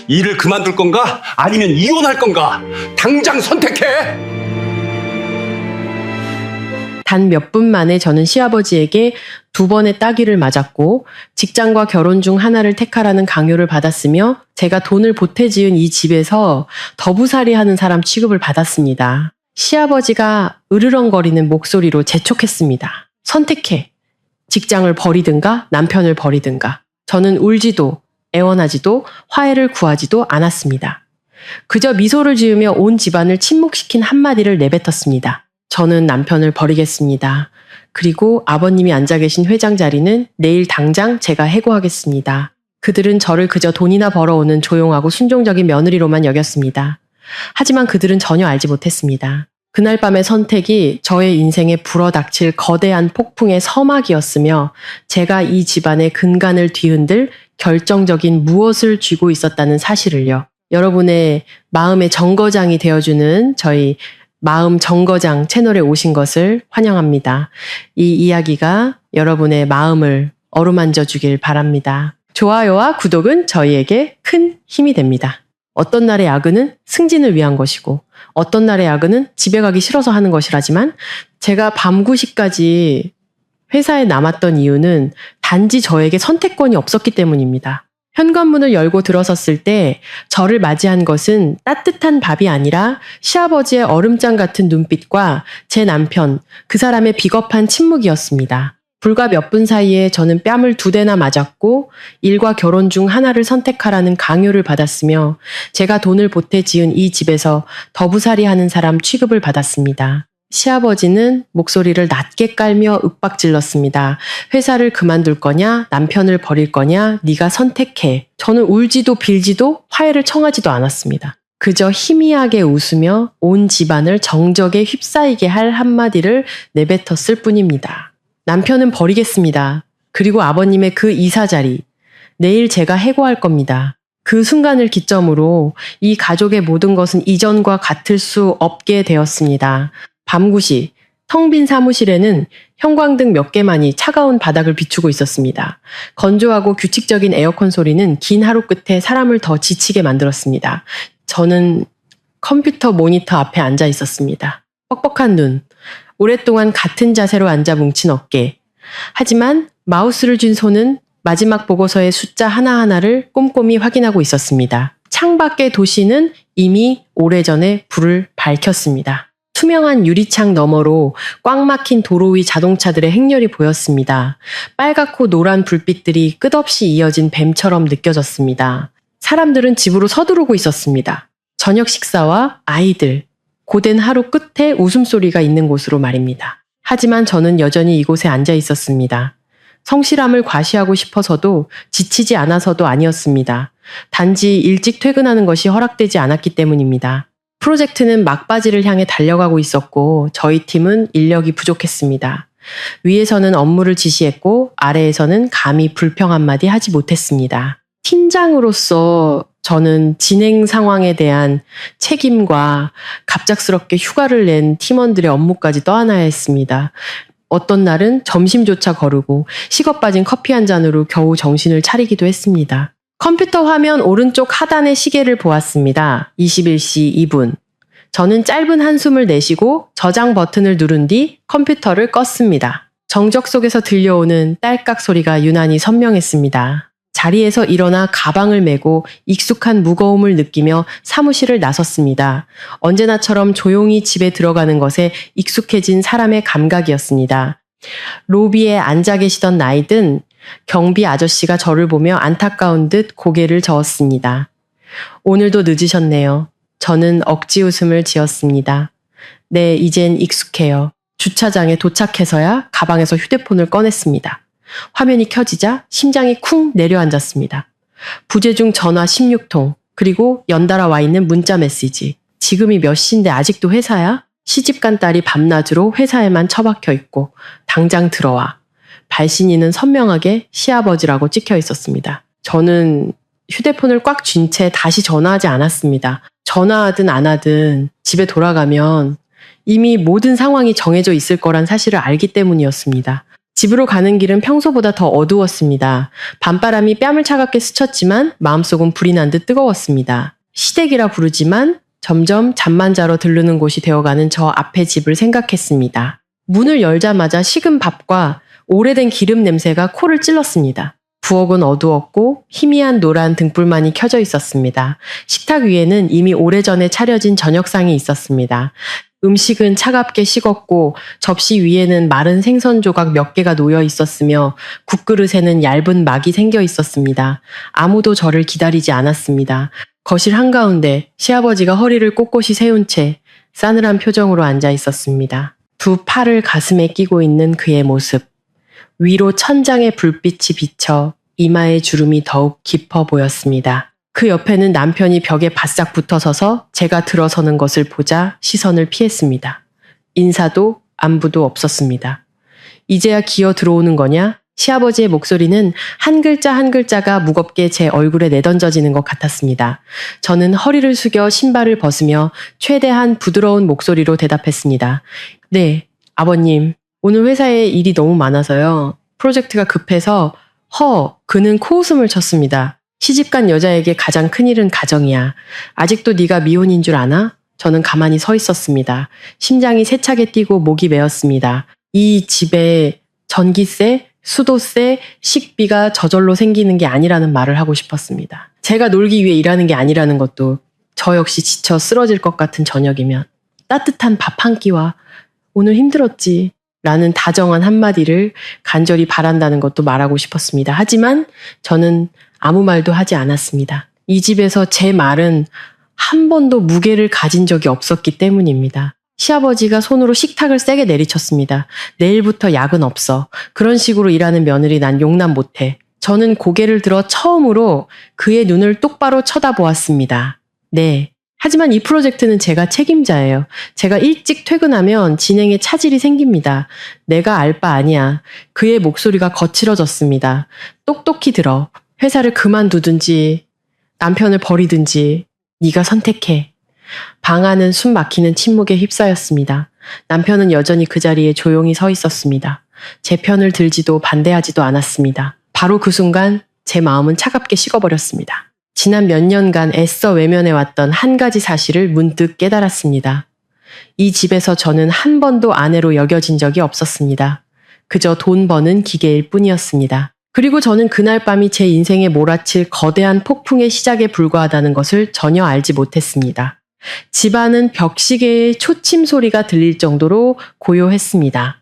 일을 그만둘 건가? 아니면 이혼할 건가? 당장 선택해! 단 몇 분 만에 저는 시아버지에게 2번의 따귀를 맞았고 직장과 결혼 중 하나를 택하라는 강요를 받았으며 제가 돈을 보태 지은 이 집에서 더부살이하는 사람 취급을 받았습니다. 시아버지가 으르렁거리는 목소리로 재촉했습니다. 선택해. 직장을 버리든가 남편을 버리든가. 저는 울지도 애원하지도 화해를 구하지도 않았습니다. 그저 미소를 지으며 온 집안을 침묵시킨 한마디를 내뱉었습니다. 저는 남편을 버리겠습니다. 그리고 아버님이 앉아 계신 회장 자리는 내일 당장 제가 해고하겠습니다. 그들은 저를 그저 돈이나 벌어오는 조용하고 순종적인 며느리로만 여겼습니다. 하지만 그들은 전혀 알지 못했습니다. 그날 밤의 선택이 저의 인생에 불어닥칠 거대한 폭풍의 서막이었으며 제가 이 집안의 근간을 뒤흔들 결정적인 무엇을 쥐고 있었다는 사실을요. 여러분의 마음의 정거장이 되어주는 저희 마음 정거장 채널에 오신 것을 환영합니다. 이 이야기가 여러분의 마음을 어루만져 주길 바랍니다. 좋아요와 구독은 저희에게 큰 힘이 됩니다. 어떤 날의 야근은 승진을 위한 것이고 어떤 날의 야근은 집에 가기 싫어서 하는 것이라지만 제가 밤 9시까지 회사에 남았던 이유는 단지 저에게 선택권이 없었기 때문입니다. 현관문을 열고 들어섰을 때 저를 맞이한 것은 따뜻한 밥이 아니라 시아버지의 얼음장 같은 눈빛과 제 남편, 그 사람의 비겁한 침묵이었습니다. 불과 몇 분 사이에 저는 뺨을 2대나 맞았고 일과 결혼 중 하나를 선택하라는 강요를 받았으며 제가 돈을 보태 지은 이 집에서 더부살이하는 사람 취급을 받았습니다. 시아버지는 목소리를 낮게 깔며 윽박질렀습니다. 회사를 그만둘 거냐? 남편을 버릴 거냐? 네가 선택해. 저는 울지도 빌지도 화해를 청하지도 않았습니다. 그저 희미하게 웃으며 온 집안을 정적에 휩싸이게 할 한마디를 내뱉었을 뿐입니다. 남편은 버리겠습니다. 그리고 아버님의 그 이사 자리. 내일 제가 해고할 겁니다. 그 순간을 기점으로 이 가족의 모든 것은 이전과 같을 수 없게 되었습니다. 밤 9시, 텅 빈 사무실에는 형광등 몇 개만이 차가운 바닥을 비추고 있었습니다. 건조하고 규칙적인 에어컨 소리는 긴 하루 끝에 사람을 더 지치게 만들었습니다. 저는 컴퓨터 모니터 앞에 앉아 있었습니다. 뻑뻑한 눈, 오랫동안 같은 자세로 앉아 뭉친 어깨. 하지만 마우스를 쥔 손은 마지막 보고서의 숫자 하나하나를 꼼꼼히 확인하고 있었습니다. 창밖의 도시는 이미 오래전에 불을 밝혔습니다. 투명한 유리창 너머로 꽉 막힌 도로 위 자동차들의 행렬이 보였습니다. 빨갛고 노란 불빛들이 끝없이 이어진 뱀처럼 느껴졌습니다. 사람들은 집으로 서두르고 있었습니다. 저녁 식사와 아이들, 고된 하루 끝에 웃음소리가 있는 곳으로 말입니다. 하지만 저는 여전히 이곳에 앉아 있었습니다. 성실함을 과시하고 싶어서도 지치지 않아서도 아니었습니다. 단지 일찍 퇴근하는 것이 허락되지 않았기 때문입니다. 프로젝트는 막바지를 향해 달려가고 있었고 저희 팀은 인력이 부족했습니다. 위에서는 업무를 지시했고 아래에서는 감히 불평 한마디 하지 못했습니다. 팀장으로서 저는 진행 상황에 대한 책임과 갑작스럽게 휴가를 낸 팀원들의 업무까지 떠안아야 했습니다. 어떤 날은 점심조차 거르고 식어 빠진 커피 한 잔으로 겨우 정신을 차리기도 했습니다. 컴퓨터 화면 오른쪽 하단의 시계를 보았습니다. 21시 2분. 저는 짧은 한숨을 내쉬고 저장 버튼을 누른 뒤 컴퓨터를 껐습니다. 정적 속에서 들려오는 딸깍 소리가 유난히 선명했습니다. 자리에서 일어나 가방을 메고 익숙한 무거움을 느끼며 사무실을 나섰습니다. 언제나처럼 조용히 집에 들어가는 것에 익숙해진 사람의 감각이었습니다. 로비에 앉아 계시던 나이든 경비 아저씨가 저를 보며 안타까운 듯 고개를 저었습니다. 오늘도 늦으셨네요. 저는 억지 웃음을 지었습니다. 네, 이젠 익숙해요. 주차장에 도착해서야 가방에서 휴대폰을 꺼냈습니다. 화면이 켜지자 심장이 쿵 내려앉았습니다. 부재 중 전화 16통, 그리고 연달아 와 있는 문자 메시지. 지금이 몇 시인데 아직도 회사야? 시집간 딸이 밤낮으로 회사에만 처박혀 있고 당장 들어와. 발신인은 선명하게 시아버지라고 찍혀 있었습니다. 저는 휴대폰을 꽉 쥔 채 다시 전화하지 않았습니다. 전화하든 안 하든 집에 돌아가면 이미 모든 상황이 정해져 있을 거란 사실을 알기 때문이었습니다. 집으로 가는 길은 평소보다 더 어두웠습니다. 밤바람이 뺨을 차갑게 스쳤지만 마음속은 불이 난 듯 뜨거웠습니다. 시댁이라 부르지만 점점 잠만 자러 들르는 곳이 되어가는 저 앞의 집을 생각했습니다. 문을 열자마자 식은 밥과 오래된 기름 냄새가 코를 찔렀습니다. 부엌은 어두웠고 희미한 노란 등불만이 켜져 있었습니다. 식탁 위에는 이미 오래전에 차려진 저녁상이 있었습니다. 음식은 차갑게 식었고 접시 위에는 마른 생선 조각 몇 개가 놓여 있었으며 국그릇에는 얇은 막이 생겨 있었습니다. 아무도 저를 기다리지 않았습니다. 거실 한가운데 시아버지가 허리를 꼿꼿이 세운 채 싸늘한 표정으로 앉아 있었습니다. 두 팔을 가슴에 끼고 있는 그의 모습. 위로 천장의 불빛이 비쳐 이마의 주름이 더욱 깊어 보였습니다. 그 옆에는 남편이 벽에 바싹 붙어서서 제가 들어서는 것을 보자 시선을 피했습니다. 인사도 안부도 없었습니다. 이제야 기어 들어오는 거냐? 시아버지의 목소리는 한 글자 한 글자가 무겁게 제 얼굴에 내던져지는 것 같았습니다. 저는 허리를 숙여 신발을 벗으며 최대한 부드러운 목소리로 대답했습니다. 네, 아버님. 오늘 회사에 일이 너무 많아서요. 프로젝트가 급해서 그는 코웃음을 쳤습니다. 시집간 여자에게 가장 큰일은 가정이야. 아직도 네가 미혼인 줄 아나? 저는 가만히 서 있었습니다. 심장이 세차게 뛰고 목이 메었습니다. 이 집에 전기세, 수도세, 식비가 저절로 생기는 게 아니라는 말을 하고 싶었습니다. 제가 놀기 위해 일하는 게 아니라는 것도 저 역시 지쳐 쓰러질 것 같은 저녁이면 따뜻한 밥 한 끼와 오늘 힘들었지 라는 다정한 한마디를 간절히 바란다는 것도 말하고 싶었습니다. 하지만 저는 아무 말도 하지 않았습니다. 이 집에서 제 말은 한 번도 무게를 가진 적이 없었기 때문입니다. 시아버지가 손으로 식탁을 세게 내리쳤습니다. 내일부터 야근 없어. 그런 식으로 일하는 며느리 난 용납 못해. 저는 고개를 들어 처음으로 그의 눈을 똑바로 쳐다보았습니다. 네. 하지만 이 프로젝트는 제가 책임자예요. 제가 일찍 퇴근하면 진행에 차질이 생깁니다. 내가 알 바 아니야. 그의 목소리가 거칠어졌습니다. 똑똑히 들어. 회사를 그만두든지 남편을 버리든지 네가 선택해. 방 안은 숨 막히는 침묵에 휩싸였습니다. 남편은 여전히 그 자리에 조용히 서 있었습니다. 제 편을 들지도 반대하지도 않았습니다. 바로 그 순간 제 마음은 차갑게 식어버렸습니다. 지난 몇 년간 애써 외면해왔던 한 가지 사실을 문득 깨달았습니다. 이 집에서 저는 한 번도 아내로 여겨진 적이 없었습니다. 그저 돈 버는 기계일 뿐이었습니다. 그리고 저는 그날 밤이 제 인생에 몰아칠 거대한 폭풍의 시작에 불과하다는 것을 전혀 알지 못했습니다. 집안은 벽시계의 초침 소리가 들릴 정도로 고요했습니다.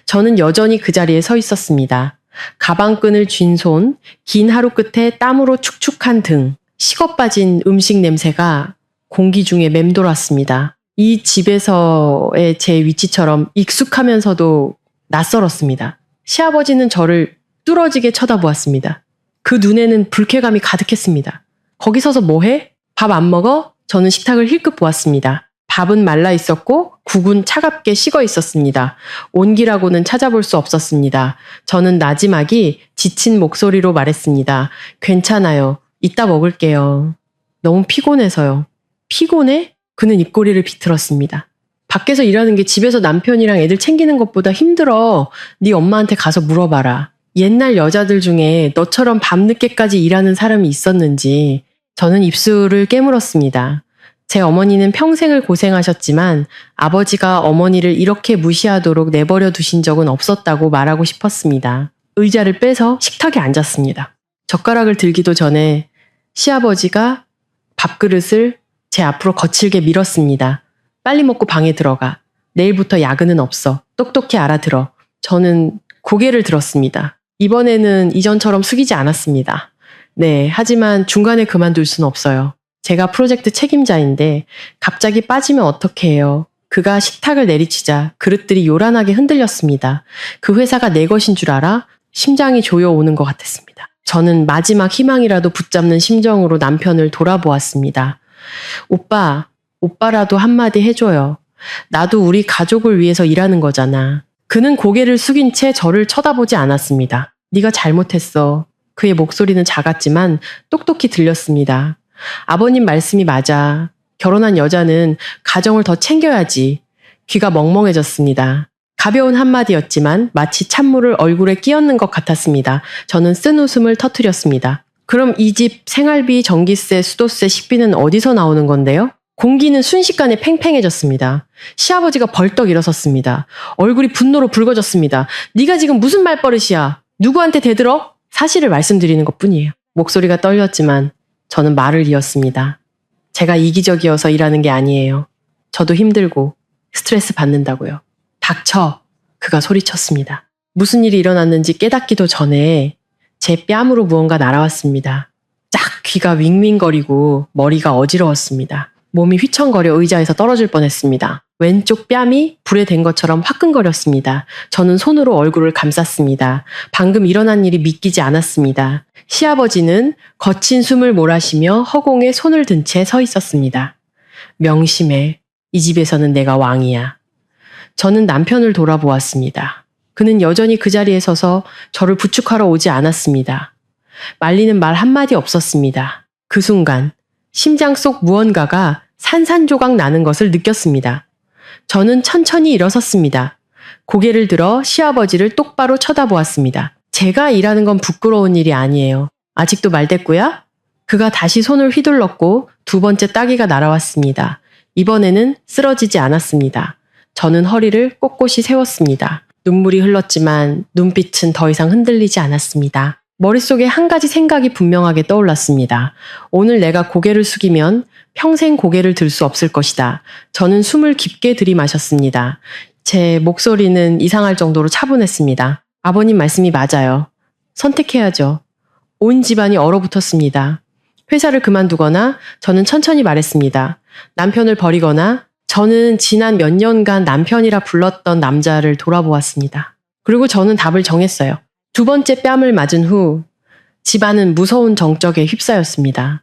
저는 여전히 그 자리에 서 있었습니다. 가방끈을 쥔 손, 긴 하루 끝에 땀으로 축축한 등, 식어 빠진 음식 냄새가 공기 중에 맴돌았습니다. 이 집에서의 제 위치처럼 익숙하면서도 낯설었습니다. 시아버지는 저를 뚫어지게 쳐다보았습니다. 그 눈에는 불쾌감이 가득했습니다. 거기 서서 뭐해? 밥 안 먹어? 저는 식탁을 힐끗 보았습니다. 밥은 말라 있었고 국은 차갑게 식어 있었습니다. 온기라고는 찾아볼 수 없었습니다. 저는 나지막이 지친 목소리로 말했습니다. 괜찮아요. 이따 먹을게요. 너무 피곤해서요. 피곤해? 그는 입꼬리를 비틀었습니다. 밖에서 일하는 게 집에서 남편이랑 애들 챙기는 것보다 힘들어. 네 엄마한테 가서 물어봐라. 옛날 여자들 중에 너처럼 밤늦게까지 일하는 사람이 있었는지. 저는 입술을 깨물었습니다. 제 어머니는 평생을 고생하셨지만 아버지가 어머니를 이렇게 무시하도록 내버려 두신 적은 없었다고 말하고 싶었습니다. 의자를 빼서 식탁에 앉았습니다. 젓가락을 들기도 전에 시아버지가 밥그릇을 제 앞으로 거칠게 밀었습니다. 빨리 먹고 방에 들어가. 내일부터 야근은 없어. 똑똑히 알아들어. 저는 고개를 들었습니다. 이번에는 이전처럼 숙이지 않았습니다. 네, 하지만 중간에 그만둘 수는 없어요. 제가 프로젝트 책임자인데 갑자기 빠지면 어떡해 해요. 그가 식탁을 내리치자 그릇들이 요란하게 흔들렸습니다. 그 회사가 내 것인 줄 알아? 심장이 조여오는 것 같았습니다. 저는 마지막 희망이라도 붙잡는 심정으로 남편을 돌아보았습니다. 오빠라도 한마디 해줘요. 나도 우리 가족을 위해서 일하는 거잖아. 그는 고개를 숙인 채 저를 쳐다보지 않았습니다. 네가 잘못했어. 그의 목소리는 작았지만 똑똑히 들렸습니다. 아버님 말씀이 맞아. 결혼한 여자는 가정을 더 챙겨야지. 귀가 멍멍해졌습니다. 가벼운 한마디였지만 마치 찬물을 얼굴에 끼얹는 것 같았습니다. 저는 쓴 웃음을 터뜨렸습니다. 그럼 이 집 생활비, 전기세, 수도세, 식비는 어디서 나오는 건데요? 공기는 순식간에 팽팽해졌습니다. 시아버지가 벌떡 일어섰습니다. 얼굴이 분노로 붉어졌습니다. 네가 지금 무슨 말버릇이야? 누구한테 대들어? 사실을 말씀드리는 것뿐이에요. 목소리가 떨렸지만 저는 말을 이었습니다. 제가 이기적이어서 일하는 게 아니에요. 저도 힘들고 스트레스 받는다고요. 닥쳐! 그가 소리쳤습니다. 무슨 일이 일어났는지 깨닫기도 전에 제 뺨으로 무언가 날아왔습니다. 짝 귀가 윙윙거리고 머리가 어지러웠습니다. 몸이 휘청거려 의자에서 떨어질 뻔했습니다. 왼쪽 뺨이 불에 댄 것처럼 화끈거렸습니다. 저는 손으로 얼굴을 감쌌습니다. 방금 일어난 일이 믿기지 않았습니다. 시아버지는 거친 숨을 몰아쉬며 허공에 손을 든 채 서 있었습니다. 명심해. 이 집에서는 내가 왕이야. 저는 남편을 돌아보았습니다. 그는 여전히 그 자리에 서서 저를 부축하러 오지 않았습니다. 말리는 말 한마디 없었습니다. 그 순간 심장 속 무언가가 산산조각 나는 것을 느꼈습니다. 저는 천천히 일어섰습니다. 고개를 들어 시아버지를 똑바로 쳐다보았습니다. 제가 일하는 건 부끄러운 일이 아니에요. 아직도 말대꾸야? 그가 다시 손을 휘둘렀고 두 번째 따기가 날아왔습니다. 이번에는 쓰러지지 않았습니다. 저는 허리를 꼿꼿이 세웠습니다. 눈물이 흘렀지만 눈빛은 더 이상 흔들리지 않았습니다. 머릿속에 한 가지 생각이 분명하게 떠올랐습니다. 오늘 내가 고개를 숙이면 평생 고개를 들 수 없을 것이다. 저는 숨을 깊게 들이마셨습니다. 제 목소리는 이상할 정도로 차분했습니다. 아버님 말씀이 맞아요. 선택해야죠. 온 집안이 얼어붙었습니다. 회사를 그만두거나 저는 천천히 말했습니다. 남편을 버리거나 저는 지난 몇 년간 남편이라 불렀던 남자를 돌아보았습니다. 그리고 저는 답을 정했어요. 두 번째 뺨을 맞은 후 집안은 무서운 정적에 휩싸였습니다.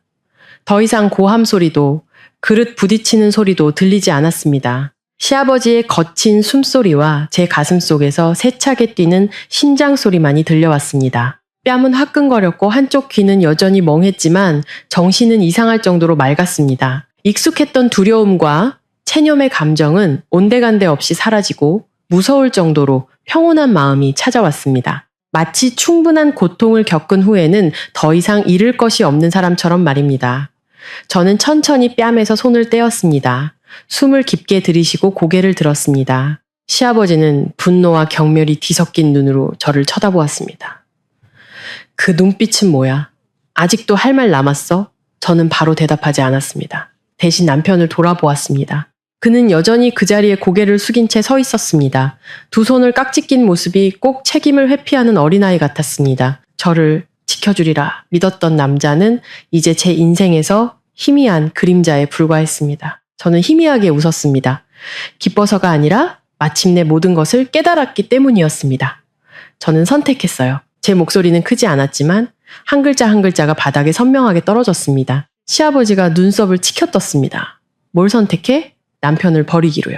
더 이상 고함 소리도 그릇 부딪히는 소리도 들리지 않았습니다. 시아버지의 거친 숨소리와 제 가슴 속에서 세차게 뛰는 심장 소리만이 들려왔습니다. 뺨은 화끈거렸고 한쪽 귀는 여전히 멍했지만 정신은 이상할 정도로 맑았습니다. 익숙했던 두려움과 체념의 감정은 온데간데 없이 사라지고 무서울 정도로 평온한 마음이 찾아왔습니다. 마치 충분한 고통을 겪은 후에는 더 이상 잃을 것이 없는 사람처럼 말입니다. 저는 천천히 뺨에서 손을 떼었습니다. 숨을 깊게 들이쉬고 고개를 들었습니다. 시아버지는 분노와 경멸이 뒤섞인 눈으로 저를 쳐다보았습니다. 그 눈빛은 뭐야? 아직도 할 말 남았어? 저는 바로 대답하지 않았습니다. 대신 남편을 돌아보았습니다. 그는 여전히 그 자리에 고개를 숙인 채 서 있었습니다. 두 손을 깍지 낀 모습이 꼭 책임을 회피하는 어린아이 같았습니다. 저를 지켜주리라 믿었던 남자는 이제 제 인생에서 희미한 그림자에 불과했습니다. 저는 희미하게 웃었습니다. 기뻐서가 아니라 마침내 모든 것을 깨달았기 때문이었습니다. 저는 선택했어요. 제 목소리는 크지 않았지만 한 글자 한 글자가 바닥에 선명하게 떨어졌습니다. 시아버지가 눈썹을 치켜떴습니다. 뭘 선택해? 남편을 버리기로요.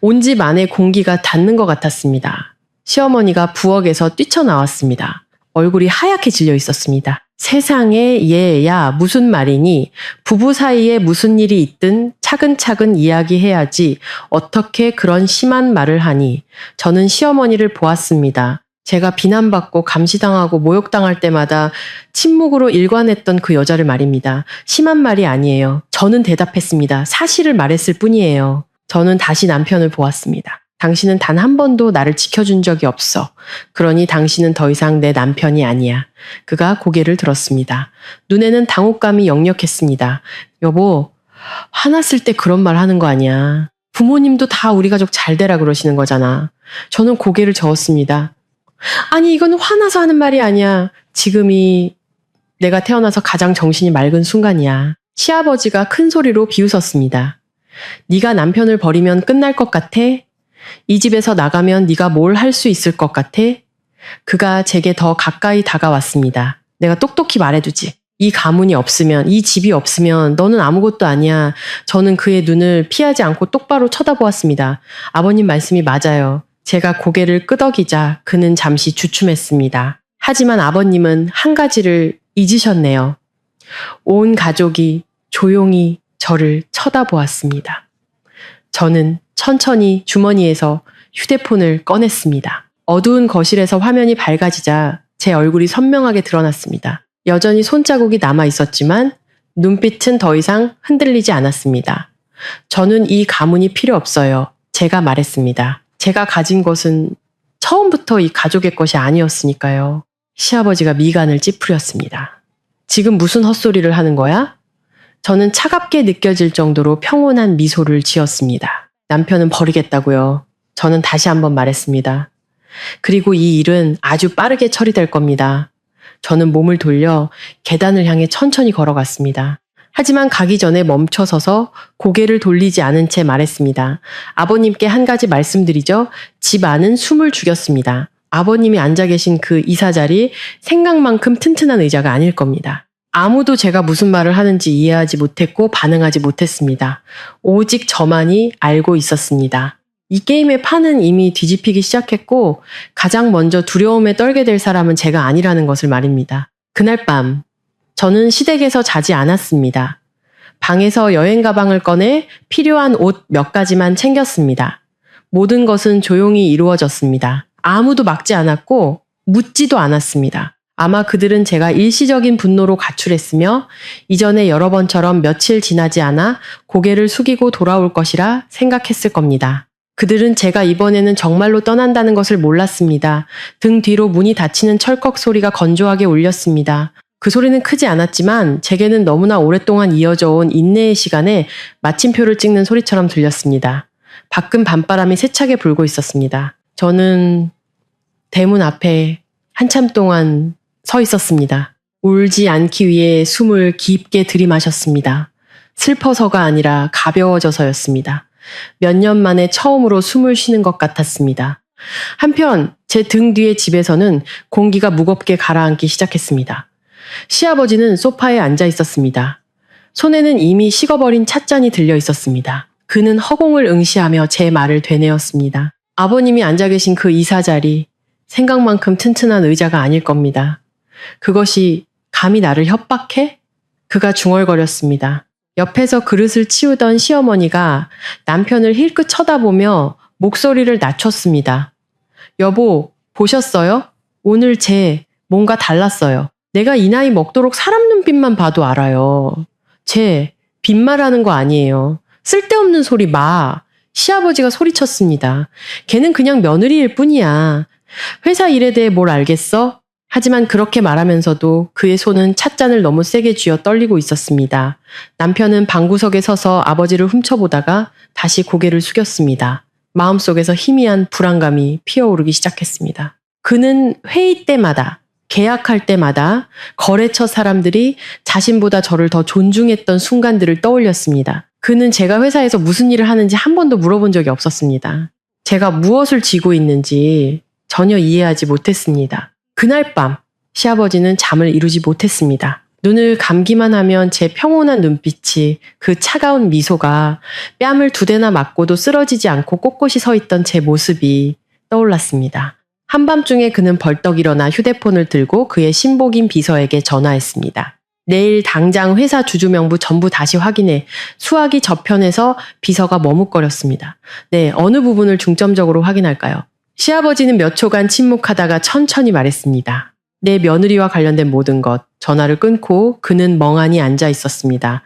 온 집 안에 공기가 닿는 것 같았습니다. 시어머니가 부엌에서 뛰쳐나왔습니다. 얼굴이 하얗게 질려 있었습니다. 세상에 얘야 무슨 말이니? 부부 사이에 무슨 일이 있든 차근차근 이야기해야지 어떻게 그런 심한 말을 하니? 저는 시어머니를 보았습니다. 제가 비난받고 감시당하고 모욕당할 때마다 침묵으로 일관했던 그 여자를 말입니다. 심한 말이 아니에요. 저는 대답했습니다. 사실을 말했을 뿐이에요. 저는 다시 남편을 보았습니다. 당신은 단 한 번도 나를 지켜준 적이 없어. 그러니 당신은 더 이상 내 남편이 아니야. 그가 고개를 들었습니다. 눈에는 당혹감이 역력했습니다. 여보, 화났을 때 그런 말 하는 거 아니야. 부모님도 다 우리 가족 잘 되라 그러시는 거잖아. 저는 고개를 저었습니다. 아니 이건 화나서 하는 말이 아니야. 지금이 내가 태어나서 가장 정신이 맑은 순간이야. 시아버지가 큰 소리로 비웃었습니다. 네가 남편을 버리면 끝날 것 같아? 이 집에서 나가면 네가 뭘 할 수 있을 것 같아? 그가 제게 더 가까이 다가왔습니다. 내가 똑똑히 말해두지. 이 가문이 없으면, 이 집이 없으면 너는 아무것도 아니야. 저는 그의 눈을 피하지 않고 똑바로 쳐다보았습니다. 아버님 말씀이 맞아요. 제가 고개를 끄덕이자 그는 잠시 주춤했습니다. 하지만 아버님은 한 가지를 잊으셨네요. 온 가족이 조용히 저를 쳐다보았습니다. 저는 천천히 주머니에서 휴대폰을 꺼냈습니다. 어두운 거실에서 화면이 밝아지자 제 얼굴이 선명하게 드러났습니다. 여전히 손자국이 남아 있었지만 눈빛은 더 이상 흔들리지 않았습니다. 저는 이 가문이 필요 없어요. 제가 말했습니다. 제가 가진 것은 처음부터 이 가족의 것이 아니었으니까요. 시아버지가 미간을 찌푸렸습니다. 지금 무슨 헛소리를 하는 거야? 저는 차갑게 느껴질 정도로 평온한 미소를 지었습니다. 남편은 버리겠다고요. 저는 다시 한번 말했습니다. 그리고 이 일은 아주 빠르게 처리될 겁니다. 저는 몸을 돌려 계단을 향해 천천히 걸어갔습니다. 하지만 가기 전에 멈춰서서 고개를 돌리지 않은 채 말했습니다. 아버님께 한 가지 말씀드리죠. 집 안은 숨을 죽였습니다. 아버님이 앉아 계신 그 이사자리 생각만큼 튼튼한 의자가 아닐 겁니다. 아무도 제가 무슨 말을 하는지 이해하지 못했고 반응하지 못했습니다. 오직 저만이 알고 있었습니다. 이 게임의 판은 이미 뒤집히기 시작했고 가장 먼저 두려움에 떨게 될 사람은 제가 아니라는 것을 말입니다. 그날 밤 저는 시댁에서 자지 않았습니다. 방에서 여행 가방을 꺼내 필요한 옷 몇 가지만 챙겼습니다. 모든 것은 조용히 이루어졌습니다. 아무도 막지 않았고 묻지도 않았습니다. 아마 그들은 제가 일시적인 분노로 가출했으며 이전에 여러 번처럼 며칠 지나지 않아 고개를 숙이고 돌아올 것이라 생각했을 겁니다. 그들은 제가 이번에는 정말로 떠난다는 것을 몰랐습니다. 등 뒤로 문이 닫히는 철컥 소리가 건조하게 울렸습니다. 그 소리는 크지 않았지만 제게는 너무나 오랫동안 이어져 온 인내의 시간에 마침표를 찍는 소리처럼 들렸습니다. 밖은 밤바람이 세차게 불고 있었습니다. 저는 대문 앞에 한참 동안 서 있었습니다. 울지 않기 위해 숨을 깊게 들이마셨습니다. 슬퍼서가 아니라 가벼워져서였습니다. 몇 년 만에 처음으로 숨을 쉬는 것 같았습니다. 한편 제 등 뒤의 집에서는 공기가 무겁게 가라앉기 시작했습니다. 시아버지는 소파에 앉아 있었습니다. 손에는 이미 식어버린 찻잔이 들려 있었습니다. 그는 허공을 응시하며 제 말을 되뇌었습니다. 아버님이 앉아 계신 그 이사자리, 생각만큼 튼튼한 의자가 아닐 겁니다. 그것이 감히 나를 협박해? 그가 중얼거렸습니다. 옆에서 그릇을 치우던 시어머니가 남편을 힐끗 쳐다보며 목소리를 낮췄습니다. 여보, 보셨어요? 오늘 쟤 뭔가 달랐어요. 내가 이 나이 먹도록 사람 눈빛만 봐도 알아요. 쟤 빈말하는 거 아니에요. 쓸데없는 소리 마. 시아버지가 소리쳤습니다. 걔는 그냥 며느리일 뿐이야. 회사 일에 대해 뭘 알겠어? 하지만 그렇게 말하면서도 그의 손은 찻잔을 너무 세게 쥐어 떨리고 있었습니다. 남편은 방구석에 서서 아버지를 훔쳐보다가 다시 고개를 숙였습니다. 마음속에서 희미한 불안감이 피어오르기 시작했습니다. 그는 회의 때마다, 계약할 때마다 거래처 사람들이 자신보다 저를 더 존중했던 순간들을 떠올렸습니다. 그는 제가 회사에서 무슨 일을 하는지 한 번도 물어본 적이 없었습니다. 제가 무엇을 쥐고 있는지 전혀 이해하지 못했습니다. 그날 밤 시아버지는 잠을 이루지 못했습니다. 눈을 감기만 하면 제 평온한 눈빛이, 그 차가운 미소가, 뺨을 2대나 맞고도 쓰러지지 않고 꼿꼿이 서 있던 제 모습이 떠올랐습니다. 한밤중에 그는 벌떡 일어나 휴대폰을 들고 그의 신복인 비서에게 전화했습니다. 내일 당장 회사 주주명부 전부 다시 확인해. 수화기 저편에서 비서가 머뭇거렸습니다. 네, 어느 부분을 중점적으로 확인할까요? 시아버지는 몇 초간 침묵하다가 천천히 말했습니다. 내 며느리와 관련된 모든 것. 전화를 끊고 그는 멍하니 앉아 있었습니다.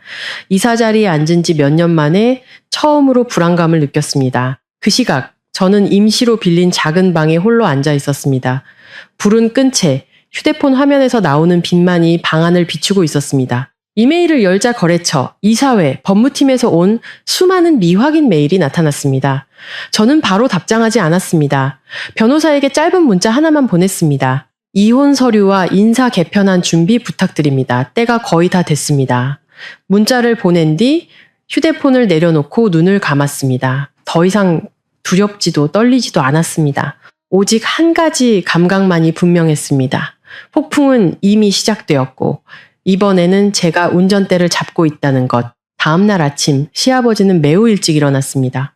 이사 자리에 앉은 지 몇 년 만에 처음으로 불안감을 느꼈습니다. 그 시각 저는 임시로 빌린 작은 방에 홀로 앉아 있었습니다. 불은 끈 채 휴대폰 화면에서 나오는 빛만이 방 안을 비추고 있었습니다. 이메일을 열자 거래처, 이사회, 법무팀에서 온 수많은 미확인 메일이 나타났습니다. 저는 바로 답장하지 않았습니다. 변호사에게 짧은 문자 하나만 보냈습니다. 이혼 서류와 인사 개편안 준비 부탁드립니다. 때가 거의 다 됐습니다. 문자를 보낸 뒤 휴대폰을 내려놓고 눈을 감았습니다. 더 이상 두렵지도 떨리지도 않았습니다. 오직 한 가지 감각만이 분명했습니다. 폭풍은 이미 시작되었고 이번에는 제가 운전대를 잡고 있다는 것. 다음날 아침 시아버지는 매우 일찍 일어났습니다.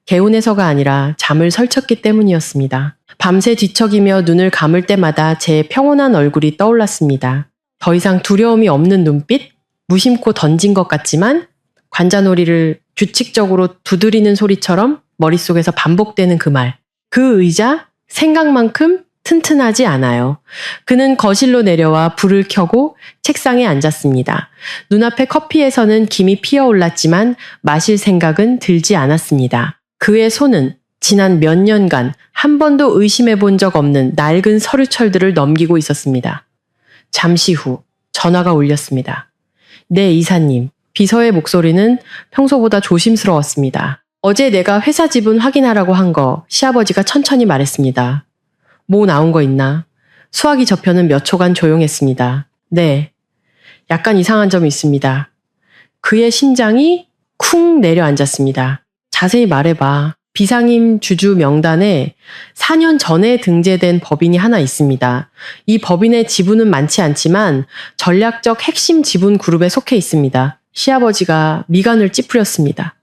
개운해서가 아니라 잠을 설쳤기 때문이었습니다. 밤새 뒤척이며 눈을 감을 때마다 제 평온한 얼굴이 떠올랐습니다. 더 이상 두려움이 없는 눈빛, 무심코 던진 것 같지만 관자놀이를 규칙적으로 두드리는 소리처럼 머릿속에서 반복되는 그 말. 그 의자 생각만큼 튼튼하지 않아요. 그는 거실로 내려와 불을 켜고 책상에 앉았습니다. 눈앞의 커피에서는 김이 피어올랐지만 마실 생각은 들지 않았습니다. 그의 손은 지난 몇 년간 한 번도 의심해 본 적 없는 낡은 서류철들을 넘기고 있었습니다. 잠시 후 전화가 울렸습니다. 네, 이사님. 비서의 목소리는 평소보다 조심스러웠습니다. 어제 내가 회사 지분 확인하라고 한 거 시아버지가 천천히 말했습니다. 뭐 나온 거 있나? 수화기 저편은 몇 초간 조용했습니다. 네. 약간 이상한 점이 있습니다. 그의 심장이 쿵 내려앉았습니다. 자세히 말해봐. 비상임 주주 명단에 4년 전에 등재된 법인이 하나 있습니다. 이 법인의 지분은 많지 않지만 전략적 핵심 지분 그룹에 속해 있습니다. 시아버지가 미간을 찌푸렸습니다.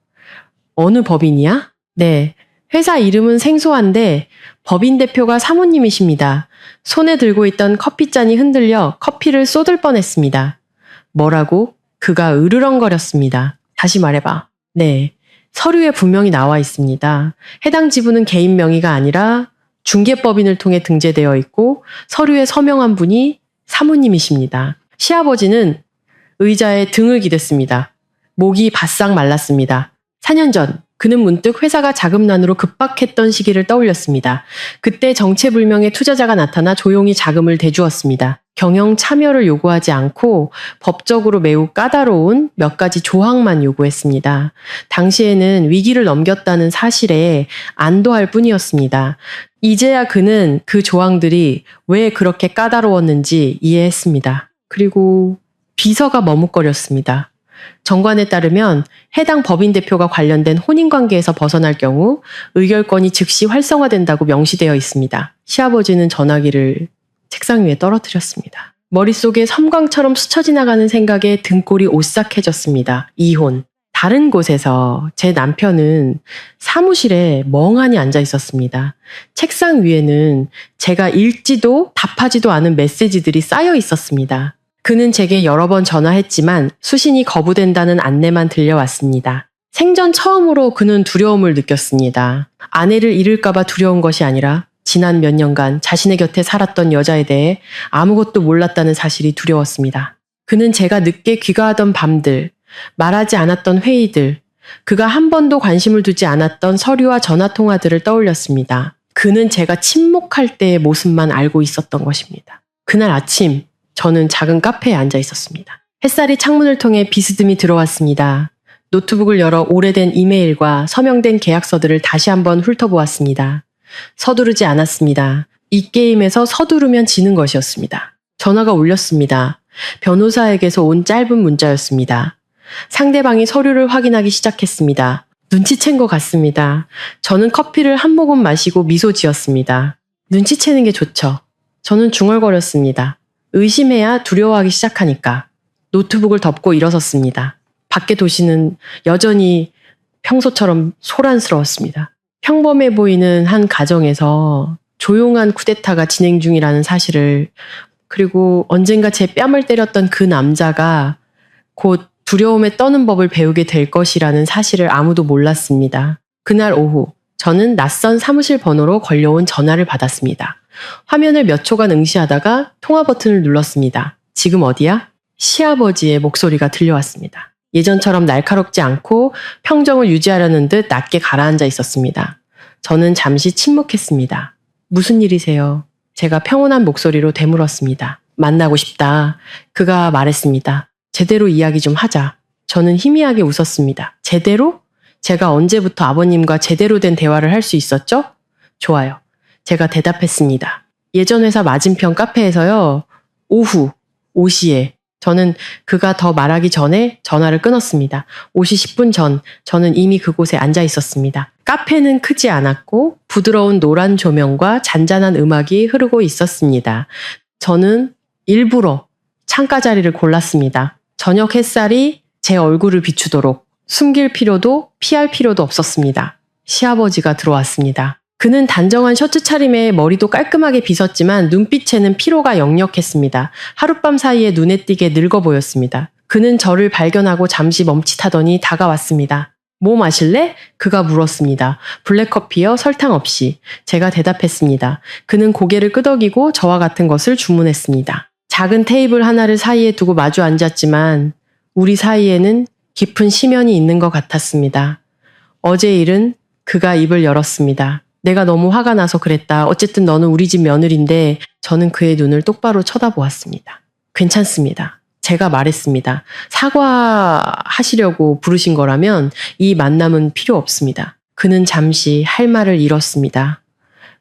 어느 법인이야? 네. 회사 이름은 생소한데 법인 대표가 사모님이십니다. 손에 들고 있던 커피잔이 흔들려 커피를 쏟을 뻔했습니다. 뭐라고? 그가 으르렁거렸습니다. 다시 말해봐. 네. 서류에 분명히 나와 있습니다. 해당 지분은 개인 명의가 아니라 중개법인을 통해 등재되어 있고 서류에 서명한 분이 사모님이십니다. 시아버지는 의자에 등을 기댔습니다. 목이 바싹 말랐습니다. 4년 전 그는 문득 회사가 자금난으로 급박했던 시기를 떠올렸습니다. 그때 정체불명의 투자자가 나타나 조용히 자금을 대주었습니다. 경영 참여를 요구하지 않고 법적으로 매우 까다로운 몇 가지 조항만 요구했습니다. 당시에는 위기를 넘겼다는 사실에 안도할 뿐이었습니다. 이제야 그는 그 조항들이 왜 그렇게 까다로웠는지 이해했습니다. 그리고 비서가 머뭇거렸습니다. 정관에 따르면 해당 법인 대표가 관련된 혼인관계에서 벗어날 경우 의결권이 즉시 활성화된다고 명시되어 있습니다. 시아버지는 전화기를 책상 위에 떨어뜨렸습니다. 머릿속에 섬광처럼 스쳐 지나가는 생각에 등골이 오싹해졌습니다. 이혼. 다른 곳에서 제 남편은 사무실에 멍하니 앉아 있었습니다. 책상 위에는 제가 읽지도 답하지도 않은 메시지들이 쌓여 있었습니다. 그는 제게 여러 번 전화했지만 수신이 거부된다는 안내만 들려왔습니다. 생전 처음으로 그는 두려움을 느꼈습니다. 아내를 잃을까봐 두려운 것이 아니라 지난 몇 년간 자신의 곁에 살았던 여자에 대해 아무것도 몰랐다는 사실이 두려웠습니다. 그는 제가 늦게 귀가하던 밤들, 말하지 않았던 회의들, 그가 한 번도 관심을 두지 않았던 서류와 전화통화들을 떠올렸습니다. 그는 제가 침묵할 때의 모습만 알고 있었던 것입니다. 그날 아침, 저는 작은 카페에 앉아 있었습니다. 햇살이 창문을 통해 비스듬히 들어왔습니다. 노트북을 열어 오래된 이메일과 서명된 계약서들을 다시 한번 훑어보았습니다. 서두르지 않았습니다. 이 게임에서 서두르면 지는 것이었습니다. 전화가 울렸습니다. 변호사에게서 온 짧은 문자였습니다. 상대방이 서류를 확인하기 시작했습니다. 눈치챈 것 같습니다. 저는 커피를 한 모금 마시고 미소 지었습니다. 눈치채는 게 좋죠. 저는 중얼거렸습니다. 의심해야 두려워하기 시작하니까. 노트북을 덮고 일어섰습니다. 밖의 도시는 여전히 평소처럼 소란스러웠습니다. 평범해 보이는 한 가정에서 조용한 쿠데타가 진행 중이라는 사실을, 그리고 언젠가 제 뺨을 때렸던 그 남자가 곧 두려움에 떠는 법을 배우게 될 것이라는 사실을 아무도 몰랐습니다. 그날 오후 저는 낯선 사무실 번호로 걸려온 전화를 받았습니다. 화면을 몇 초간 응시하다가 통화 버튼을 눌렀습니다. 지금 어디야? 시아버지의 목소리가 들려왔습니다. 예전처럼 날카롭지 않고 평정을 유지하려는 듯 낮게 가라앉아 있었습니다. 저는 잠시 침묵했습니다. 무슨 일이세요? 제가 평온한 목소리로 되물었습니다. 만나고 싶다. 그가 말했습니다. 제대로 이야기 좀 하자. 저는 희미하게 웃었습니다. 제대로? 제가 언제부터 아버님과 제대로 된 대화를 할 수 있었죠? 좋아요. 제가 대답했습니다. 예전 회사 맞은편 카페에서요. 오후 5시에 저는 그가 더 말하기 전에 전화를 끊었습니다. 5시 10분 전 저는 이미 그곳에 앉아 있었습니다. 카페는 크지 않았고 부드러운 노란 조명과 잔잔한 음악이 흐르고 있었습니다. 저는 일부러 창가 자리를 골랐습니다. 저녁 햇살이 제 얼굴을 비추도록 숨길 필요도 피할 필요도 없었습니다. 시아버지가 들어왔습니다. 그는 단정한 셔츠 차림에 머리도 깔끔하게 빗었지만 눈빛에는 피로가 역력했습니다. 하룻밤 사이에 눈에 띄게 늙어 보였습니다. 그는 저를 발견하고 잠시 멈칫하더니 다가왔습니다. 뭐 마실래? 그가 물었습니다. 블랙커피요? 설탕 없이. 제가 대답했습니다. 그는 고개를 끄덕이고 저와 같은 것을 주문했습니다. 작은 테이블 하나를 사이에 두고 마주 앉았지만 우리 사이에는 깊은 심연이 있는 것 같았습니다. 어제 일은 그가 입을 열었습니다. 내가 너무 화가 나서 그랬다. 어쨌든 너는 우리 집 며느리인데 저는 그의 눈을 똑바로 쳐다보았습니다. 괜찮습니다. 제가 말했습니다. 사과하시려고 부르신 거라면 이 만남은 필요 없습니다. 그는 잠시 할 말을 잃었습니다.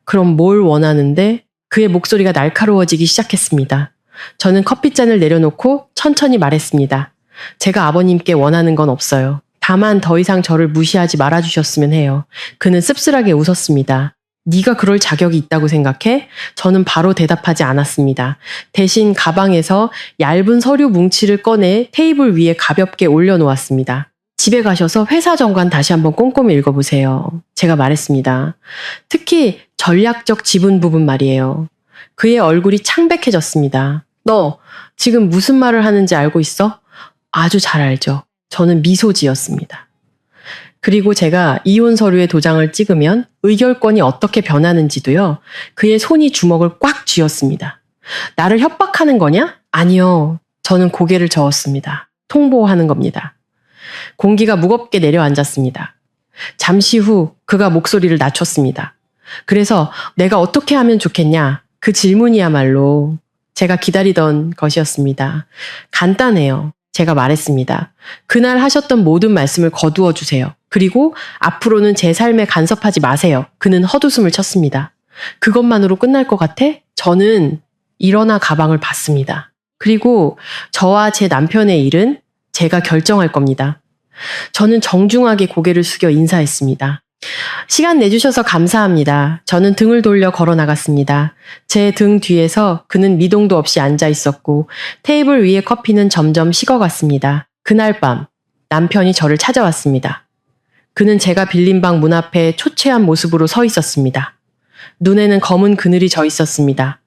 그럼 뭘 원하는데? 그의 목소리가 날카로워지기 시작했습니다. 저는 커피잔을 내려놓고 천천히 말했습니다. 제가 아버님께 원하는 건 없어요. 다만 더 이상 저를 무시하지 말아주셨으면 해요. 그는 씁쓸하게 웃었습니다. 네가 그럴 자격이 있다고 생각해? 저는 바로 대답하지 않았습니다. 대신 가방에서 얇은 서류 뭉치를 꺼내 테이블 위에 가볍게 올려놓았습니다. 집에 가셔서 회사 정관 다시 한번 꼼꼼히 읽어보세요. 제가 말했습니다. 특히 전략적 지분 부분 말이에요. 그의 얼굴이 창백해졌습니다. 너 지금 무슨 말을 하는지 알고 있어? 아주 잘 알죠. 저는 미소 지었습니다. 그리고 제가 이혼 서류에 도장을 찍으면 의결권이 어떻게 변하는지도요. 그의 손이 주먹을 꽉 쥐었습니다. 나를 협박하는 거냐? 아니요. 저는 고개를 저었습니다. 통보하는 겁니다. 공기가 무겁게 내려앉았습니다. 잠시 후 그가 목소리를 낮췄습니다. 그래서 내가 어떻게 하면 좋겠냐? 그 질문이야말로 제가 기다리던 것이었습니다. 간단해요. 제가 말했습니다. 그날 하셨던 모든 말씀을 거두어 주세요. 그리고 앞으로는 제 삶에 간섭하지 마세요. 그는 헛웃음을 쳤습니다. 그것만으로 끝날 것 같아? 저는 일어나 가방을 받습니다. 그리고 저와 제 남편의 일은 제가 결정할 겁니다. 저는 정중하게 고개를 숙여 인사했습니다. 시간 내주셔서 감사합니다. 저는 등을 돌려 걸어 나갔습니다. 제 등 뒤에서 그는 미동도 없이 앉아 있었고 테이블 위의 커피는 점점 식어갔습니다. 그날 밤 남편이 저를 찾아왔습니다. 그는 제가 빌린 방 문 앞에 초췌한 모습으로 서 있었습니다. 눈에는 검은 그늘이 져 있었습니다.